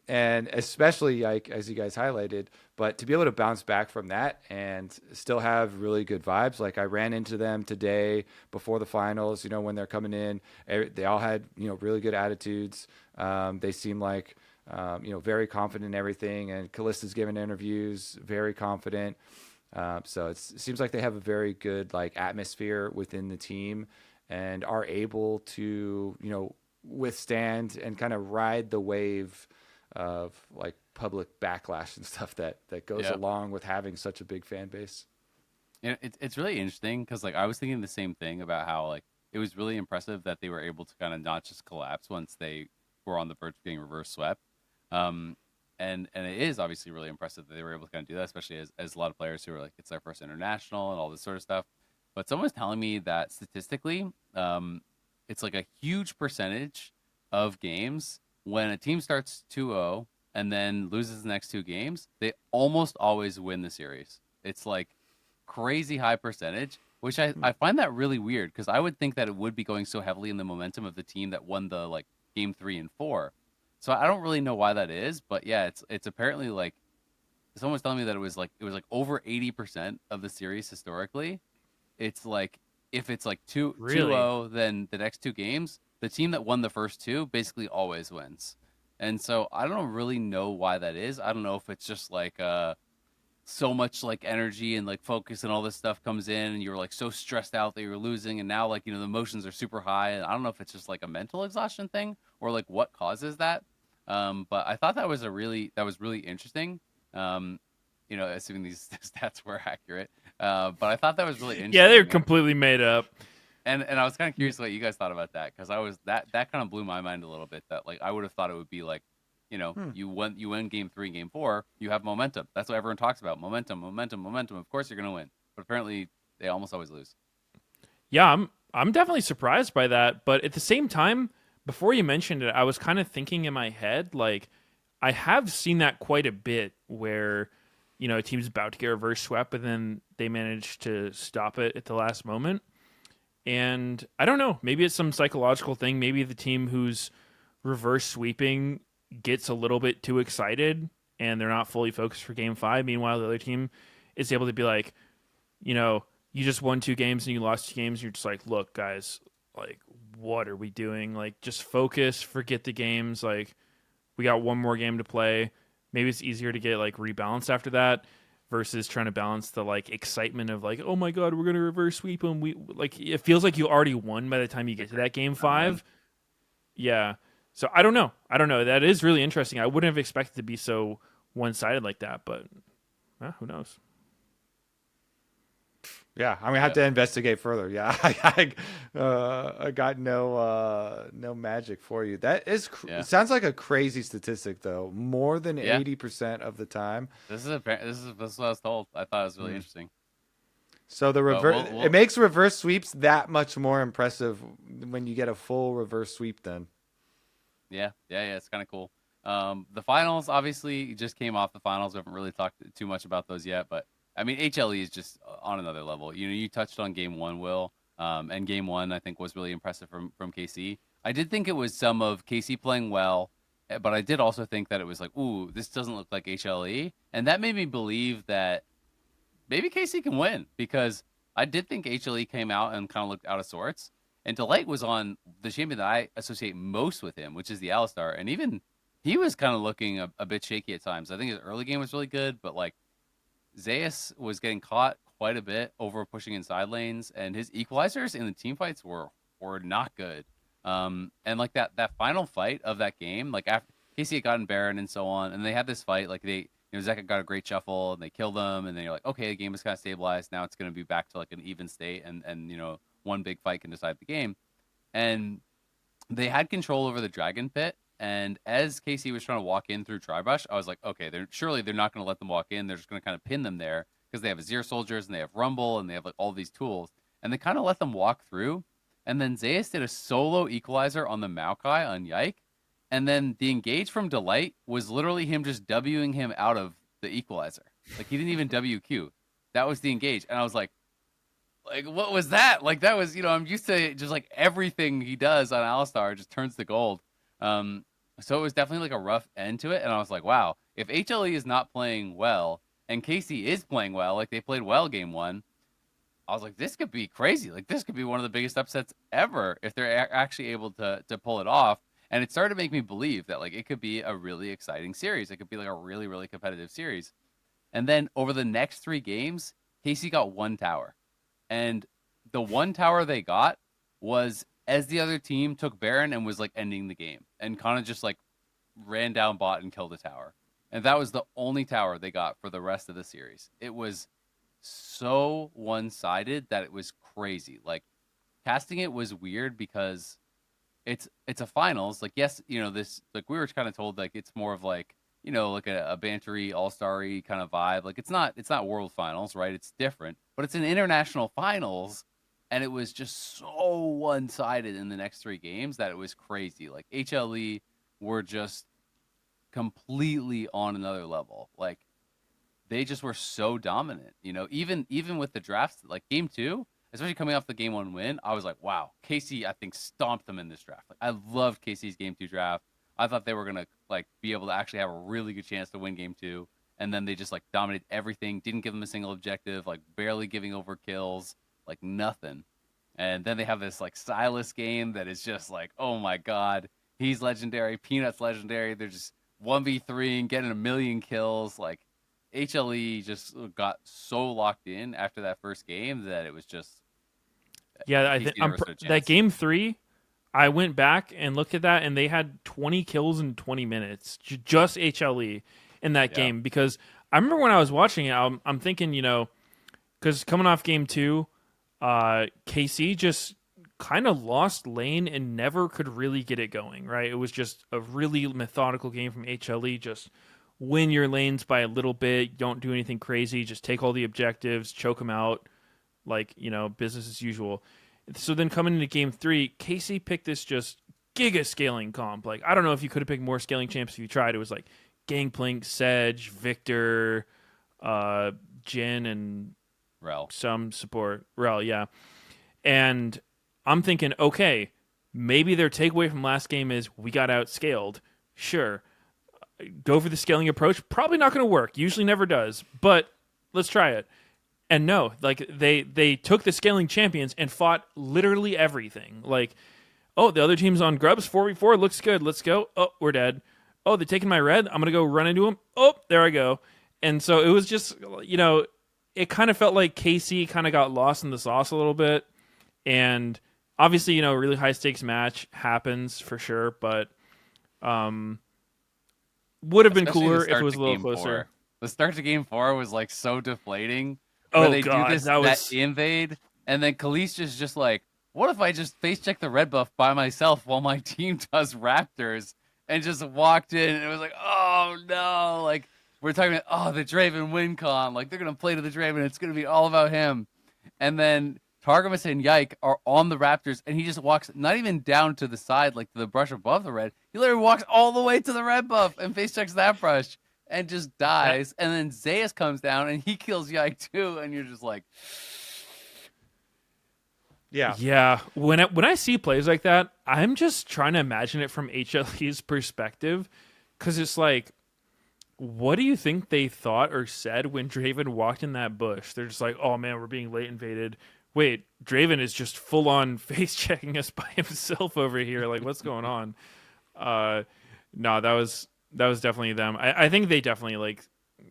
and especially like as you guys highlighted, but to be able to bounce back from that and still have really good vibes. Like I ran into them today before the finals, when they're coming in, they all had really good attitudes. They seem like very confident in everything, and Callista's giving interviews very confident. So it seems like they have a very good like atmosphere within the team, and are able to withstand and kind of ride the wave of like public backlash and stuff that goes along with having such a big fan base. It's really interesting because like I was thinking the same thing about how like it was really impressive that they were able to kind of not just collapse once they were on the verge of being reverse swept. And it is obviously really impressive that they were able to kind of do that, especially as a lot of players who are like, it's their first international and all this sort of stuff. But someone was telling me that statistically, it's like a huge percentage of games when a team starts 2-0 and then loses the next 2 games, they almost always win the series. It's like crazy high percentage, which I find that really weird because I would think that it would be going so heavily in the momentum of the team that won the like game 3 and 4. So I don't really know why that is, but yeah, it's apparently like someone was telling me that it was like over 80% of the series historically. It's like if it's like 2-0, then the next 2 games, the team that won the first 2 basically always wins. And so I don't really know why that is. I don't know if it's just like so much like energy and like focus and all this stuff comes in, and you're like so stressed out that you're losing, and now like the emotions are super high, and I don't know if it's just like a mental exhaustion thing or like what causes that. But I thought that was really interesting. Assuming these stats were accurate. But I thought that was really interesting. Yeah, they're completely made up. And I was kind of curious what you guys thought about that, because that kind of blew my mind a little bit. That like I would have thought it would be like you win game 3, game 4, you have momentum. That's what everyone talks about. Momentum. Of course you're going to win. But apparently they almost always lose. Yeah, I'm definitely surprised by that, but at the same time, before you mentioned it, I was kind of thinking in my head, like, I have seen that quite a bit where, a team's about to get reverse swept, but then they manage to stop it at the last moment. And I don't know, maybe it's some psychological thing. Maybe the team who's reverse sweeping gets a little bit too excited and they're not fully focused for game 5. Meanwhile, the other team is able to be like, you just won 2 games and you lost 2 games. And you're just like, look, guys, like, what are we doing? Like, just focus, forget the games. Like, we got one more game to play. Maybe it's easier to get like rebalanced after that versus trying to balance the like excitement of like, oh my God, we're going to reverse sweep them. It feels like you already won by the time you get to that game 5. Yeah. So I don't know. That is really interesting. I wouldn't have expected to be so one-sided like that, but who knows? Yeah, I'm gonna have to investigate further. Yeah, I got no magic for you. That is it sounds like a crazy statistic though. More than 80% of the time. This is what I was told. I thought it was really interesting. So the reverse it makes reverse sweeps that much more impressive when you get a full reverse sweep. Then. Yeah, it's kind of cool. The finals obviously just came off the finals. We haven't really talked too much about those yet, but. I mean, HLE is just on another level. You touched on game 1, Will, and game 1 I think was really impressive from KC. I did think it was some of KC playing well, but I did also think that it was like, ooh, this doesn't look like HLE, and that made me believe that maybe KC can win because I did think HLE came out and kind of looked out of sorts, and Delight was on the champion that I associate most with him, which is the Alistar, and even he was kind of looking a bit shaky at times. I think his early game was really good, but like. Zeus was getting caught quite a bit over pushing inside lanes, and his equalizers in the team fights were not good. And like that final fight of that game, like after KC had gotten Baron and so on, and they had this fight, like Zeka got a great shuffle and they killed him, and then you're like, okay, the game is kind of stabilized. Now it's going to be back to like an even state, and one big fight can decide the game. And they had control over the Dragon Pit. And as KC was trying to walk in through Tribush, I was like, okay, they're not going to let them walk in. They're just going to kind of pin them there because they have Azir soldiers and they have Rumble and they have like all these tools. And they kind of let them walk through. And then Zeus did a solo equalizer on the Maokai on Yike. And then the engage from Delight was literally him just Wing him out of the equalizer. Like he didn't even WQ. That was the engage. And I was like, what was that? Like that was, I'm used to just like everything he does on Alistar just turns to gold. So it was definitely like a rough end to it, and I was like, wow, if HLE is not playing well and KC is playing well, like they played well game 1, I was like, this could be crazy. Like this could be one of the biggest upsets ever if they're actually able to pull it off. And it started to make me believe that like it could be a really exciting series. It could be like a really, really competitive series. And then over the next 3 games, KC got 1 tower. And the 1 tower they got was as the other team took Baron and was like ending the game and kind of just like ran down bot and killed the tower. And that was the only tower they got for the rest of the series. It was so one-sided that it was crazy. Like casting it was weird because it's a finals. Like, yes, this, like we were kind of told like it's more of like, like a bantery all-starry kind of vibe. Like it's not world finals, right? It's different, but it's an international finals. And it was just so one-sided in the next 3 games that it was crazy. Like HLE were just completely on another level. Like they just were so dominant. Even with the drafts, like game 2, especially coming off the game 1 win, I was like, wow, KC I think stomped them in this draft. Like I loved KC's game 2 draft. I thought they were gonna like be able to actually have a really good chance to win game 2, and then they just like dominated everything. Didn't give them a single objective. Like barely giving over kills. Like nothing. And then they have this like Silas game that is just like, oh my God, he's legendary, Peanut's legendary. They're just 1v3 and getting a million kills. Like HLE just got so locked in after that first game that it was just. Yeah, I think that game 3, I went back and looked at that, and they had 20 kills in 20 minutes, just HLE in that game. Because I remember when I was watching it, I'm thinking, because coming off game 2, KC just kind of lost lane and never could really get it going, right? It was just a really methodical game from HLE. Just win your lanes by a little bit. Don't do anything crazy. Just take all the objectives, choke them out, like, business as usual. So then coming into game 3, Casey picked this just giga scaling comp. Like, I don't know if you could have picked more scaling champs if you tried. It was like Gangplank, Sedge, Victor, Jin, and Rel. some support. Rel, yeah. And I'm thinking, okay, maybe their takeaway from last game is we got outscaled. Sure. Go for the scaling approach. Probably not going to work. Usually never does. But let's try it. And no, like they took the scaling champions and fought literally everything. Like, oh, the other team's on Grubs 4v4. Looks good. Let's go. Oh, we're dead. Oh, they're taking my red. I'm going to go run into them. Oh, there I go. And so it was just, it kind of felt like KC kind of got lost in the sauce a little bit. And obviously, a really high stakes match happens for sure, but would have been Especially cooler the if start it was to a little game closer. 4. The start to game 4 was like so deflating. Oh, where they God, do this, that invade, and then Khalees is just like, what if I just face check the red buff by myself while my team does Raptors? And just walked in, and it was like, oh no, like we're talking about, the Draven win con, like they're gonna play to the Draven, it's gonna be all about him. And then Targamas and Yike are on the Raptors, and he just walks not even down to the side, like to the brush above the red. He literally walks all the way to the red buff and face checks that brush and just dies. And then Zeus comes down and he kills Yike too, and you're just like, Yeah. When I see plays like that, I'm just trying to imagine it from HLE's perspective, because it's like, what do you think they thought or said when Draven walked in that bush? They're just like, oh man, we're being late invaded. Wait, Draven is just full on face checking us by himself over here. Like, what's going on? No, that was definitely them. I think they definitely like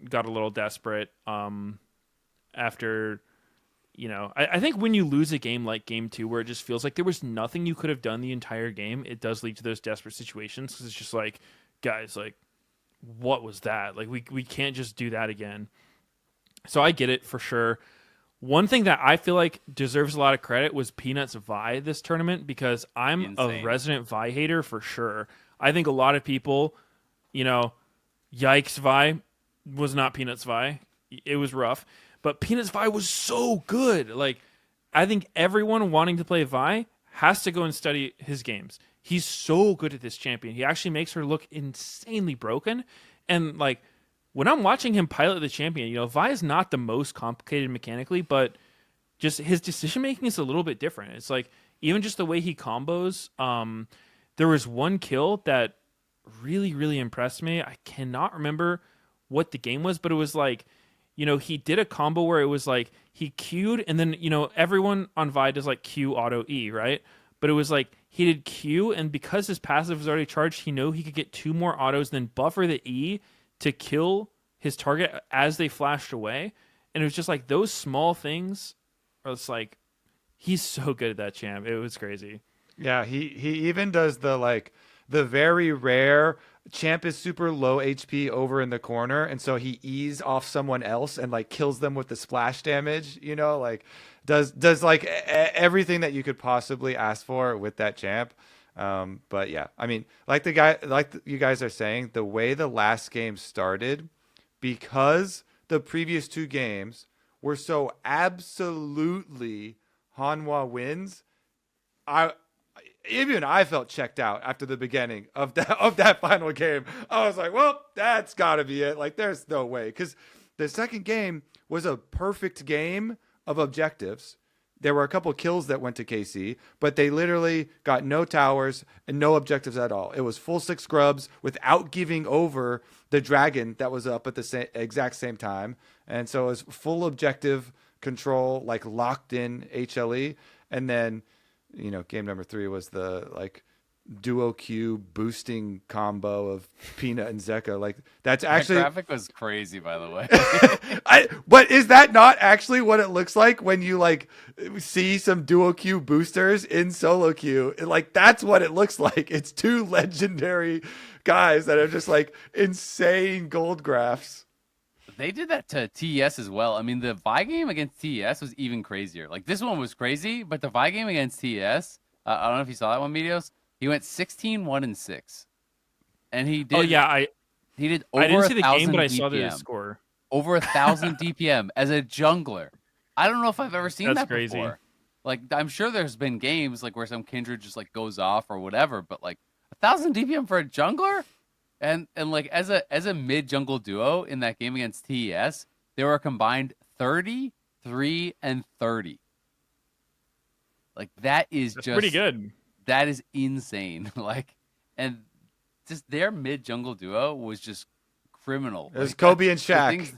got a little desperate after. I think when you lose a game like game 2, where it just feels like there was nothing you could have done the entire game, it does lead to those desperate situations, because it's just like, guys, like, what was that? Like, we can't just do that again. So I get it for sure. One thing that I feel like deserves a lot of credit was Peanuts Vi this tournament, because I'm a resident Vi hater for sure. I think a lot of people, Yikes Vi was not Peanuts Vi. It was rough. But Peanuts Vi was so good. Like, I think everyone wanting to play Vi has to go and study his games. He's so good at this champion. He actually makes her look insanely broken. And, like, when I'm watching him pilot the champion, Vi is not the most complicated mechanically, but just his decision-making is a little bit different. It's like, even just the way he combos, there was one kill that really, really impressed me. I cannot remember what the game was, but it was like, he did a combo where it was like he Q'd, and then, everyone on Vi does like Q auto E, right? But it was like he did Q, and because his passive was already charged, he knew he could get 2 more autos, then buffer the E to kill his target as they flashed away. And it was just like those small things are just like, he's so good at that champ. It was crazy. Yeah, he even does the very rare champ is super low HP over in the corner, and so he ease off someone else and like kills them with the splash damage, like does like everything that you could possibly ask for with that champ. But yeah, I mean, like you guys are saying, the way the last game started, because the previous 2 games were so absolutely Hanwha wins, I felt checked out after the beginning of that final game. I was like, well, that's got to be it. Like, there's no way. Because the second game was a perfect game of objectives. There were a couple kills that went to KC, but they literally got no towers and no objectives at all. It was full 6 scrubs without giving over the dragon that was up at the exact same time. And so it was full objective control, like locked in HLE. And then, game number 3 was the like duo Q boosting combo of Peanut and Zeka. Like, that's actually, that graphic was crazy, by the way. But is that not actually what it looks like when you like see some duo Q boosters in solo queue? Like, that's what it looks like. It's 2 legendary guys that are just like insane gold graphs. They did that to TES as well. I mean, the Vi game against TES was even crazier. Like, this one was crazy, but the Vi game against TES, I don't know if you saw that one, Medios. He went 16-1-6, and he Oh did yeah, he did I over didn't a see the game, but thousand I saw the DPM, score. over 1,000 DPM as a jungler. I don't know if I've ever seen That's that crazy. before. Like, I'm sure there's been games like where some Kindred just like goes off or whatever, but like 1,000 DPM for a jungler. And like as a mid jungle duo in that game against TES, they were combined 33 and 30. Like that is That's just pretty good. That is insane. Like, and just their mid jungle duo was just criminal. It was Like, Kobe and Shaq.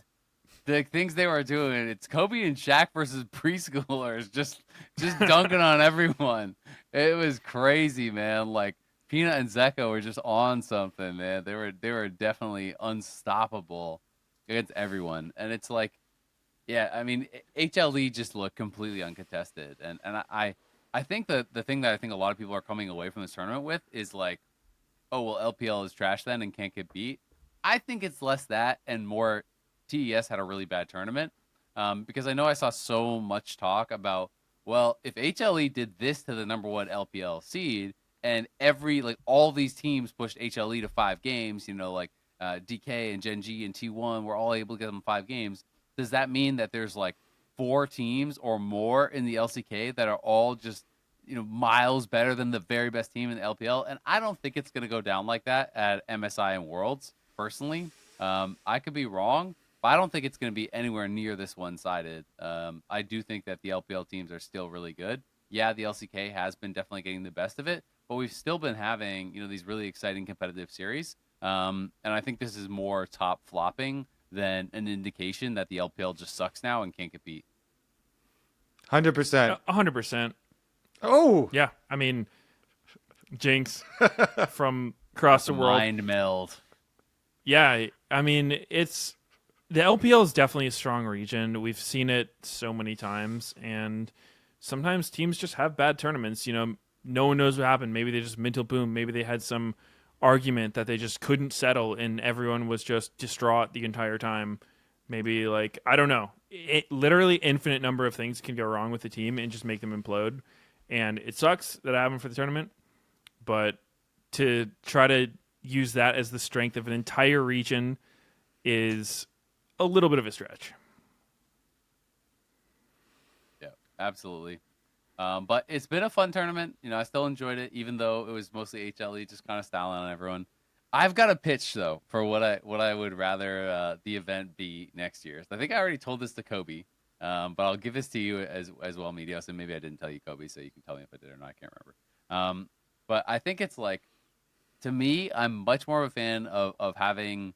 The things they were doing, it's Kobe and Shaq versus preschoolers, just dunking on everyone. It was crazy, man. Like Peanut and Zeko were just on something, man. They were definitely unstoppable against everyone. And it's like, yeah, I mean, HLE just looked completely uncontested. And I think the thing that I think a lot of people are coming away from this tournament with is like, oh well, LPL is trash then and can't get beat. I think it's less that and more TES had a really bad tournament, because I know I saw so much talk about, well, if HLE did this to the #1 LPL seed and all these teams pushed HLE to 5 games, like DK and Gen G and T1 were all able to get them 5 games. Does that mean that there's like 4 teams or more in the LCK that are all just miles better than the very best team in the LPL? And I don't think it's going to go down like that at MSI and Worlds, personally. I could be wrong, but I don't think it's going to be anywhere near this one-sided. I do think that the LPL teams are still really good. Yeah, the LCK has been definitely getting the best of it, but we've still been having these really exciting competitive series. And I think this is more top flopping than an indication that the LPL just sucks now and can't compete. 100%. 100%. Oh yeah. I mean, Jinx from across the world. Mind meld. Yeah, I mean, the LPL is definitely a strong region. We've seen it so many times, and sometimes teams just have bad tournaments. No one knows what happened. Maybe they just mental boom. Maybe they had some argument that they just couldn't settle, and everyone was just distraught the entire time. Maybe I don't know. Literally infinite number of things can go wrong with the team and just make them implode. And it sucks that it happened for the tournament, but to try to use that as the strength of an entire region is a little bit of a stretch. Yeah, absolutely. But it's been a fun tournament. I still enjoyed it, even though it was mostly HLE, just kind of styling on everyone. I've got a pitch though for what I would rather the event be next year. So I think I already told this to Kobe, but I'll give this to you as well, Medios, and maybe I didn't tell you, Kobe, so you can tell me if I did or not. I can't remember. But I think it's like, to me, I'm much more of a fan of having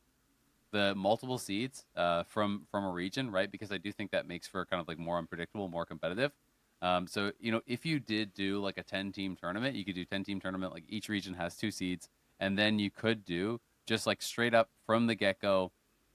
the multiple seeds from a region, right? Because I do think that makes for kind of like more unpredictable, more competitive. So if you did do like a 10-team tournament, you could do 10-team tournament. Like each region has 2 seeds, and then you could do just like straight up from the get-go,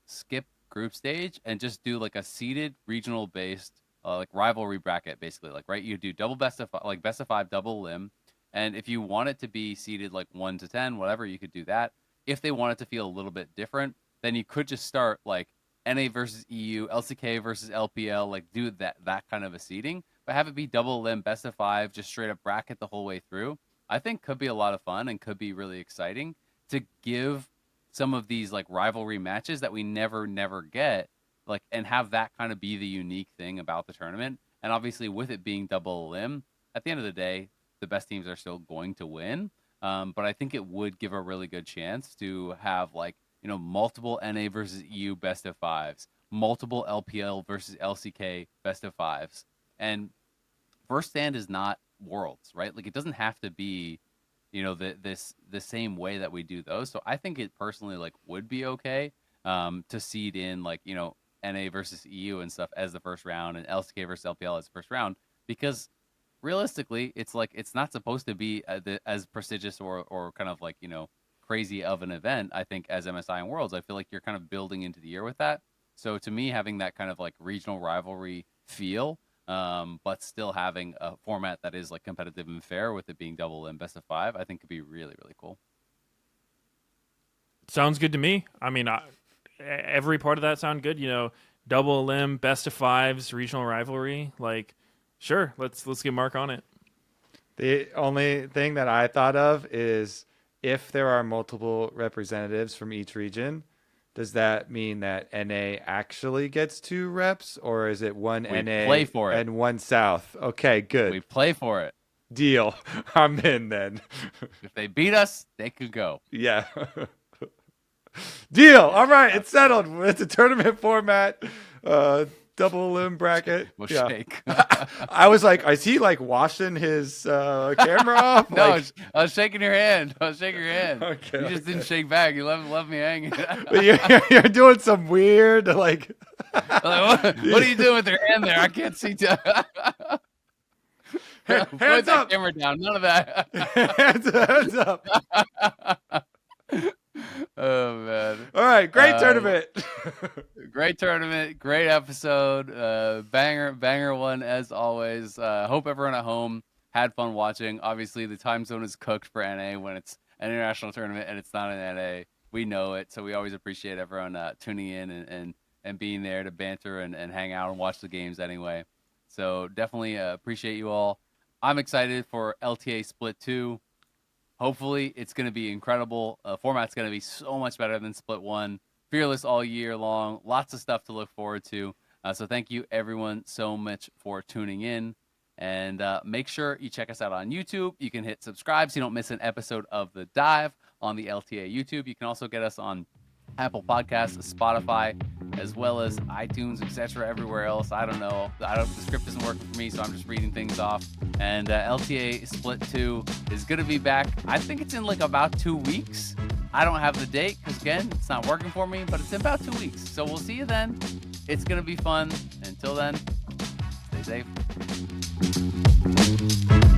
skip group stage and just do like a seeded regional based like rivalry bracket, basically. Like, right, you do double best of 5 double limb. And if you want it to be seeded like 1 to 10, whatever, you could do that. If they want it to feel a little bit different, then you could just start like NA versus EU, LCK versus LPL, like do that kind of a seeding, but have it be double limb, best of 5, just straight up bracket the whole way through. I think could be a lot of fun and could be really exciting to give some of these like rivalry matches that we never get, like, and have that kind of be the unique thing about the tournament. And obviously with it being double limb, at the end of the day, the best teams are still going to win. But I think it would give a really good chance to have like, multiple NA versus EU best of 5s, multiple LPL versus LCK best of 5s. And first stand is not Worlds, right? Like it doesn't have to be, the same way that we do those. So I think it personally like would be okay to seed in like, NA versus EU and stuff as the first round and LCK versus LPL as the first round, because realistically, it's like it's not supposed to be as prestigious or kind of like crazy of an event. I think as MSI and Worlds, I feel like you're kind of building into the year with that. So to me, having that kind of like regional rivalry feel, but still having a format that is like competitive and fair with it being double and best of 5, I think could be really, really cool. Sounds good to me. I mean, every part of that sound good? You know, double limb, best of fives, regional rivalry. Like, sure, let's get Mark on it. The only thing that I thought of is if there are multiple representatives from each region, does that mean that NA actually gets 2 reps, or is it one We NA play for it. and 1 South? Okay, good. We play for it. Deal. I'm in then. If they beat us, they could go. Yeah. Deal. All right, it's settled. It's a tournament format. Double limb bracket. We'll yeah. shake. I was like, is he like washing his camera off? No, Like, I was shaking your hand. I was shaking your hand. Okay, You just didn't shake back. You left me hanging. but you're doing some weird like. Like, what are you doing with your hand there? I can't see. Put Hands that up. camera down. None of that. hands up. Oh man. All right, great tournament. Great tournament, great episode, banger one as always. Hope everyone at home had fun watching. Obviously, the time zone is cooked for NA when it's an international tournament and it's not an NA. We know it, so we always appreciate everyone tuning in and being there to banter and hang out and watch the games anyway. So definitely appreciate you all. I'm excited for LTA Split 2. Hopefully, it's going to be incredible. Format's going to be so much better than Split 1. Fearless all year long. Lots of stuff to look forward to. So thank you, everyone, so much for tuning in. And make sure you check us out on YouTube. You can hit subscribe so you don't miss an episode of The Dive on the LTA YouTube. You can also get us on Apple Podcasts, Spotify, as well as iTunes, etc. Everywhere else. I don't know. The script isn't working for me, so I'm just reading things off. And LTA Split 2 is going to be back. I think it's in like about 2 weeks. I don't have the date because, again, it's not working for me, but it's in about 2 weeks. So we'll see you then. It's going to be fun. Until then, stay safe.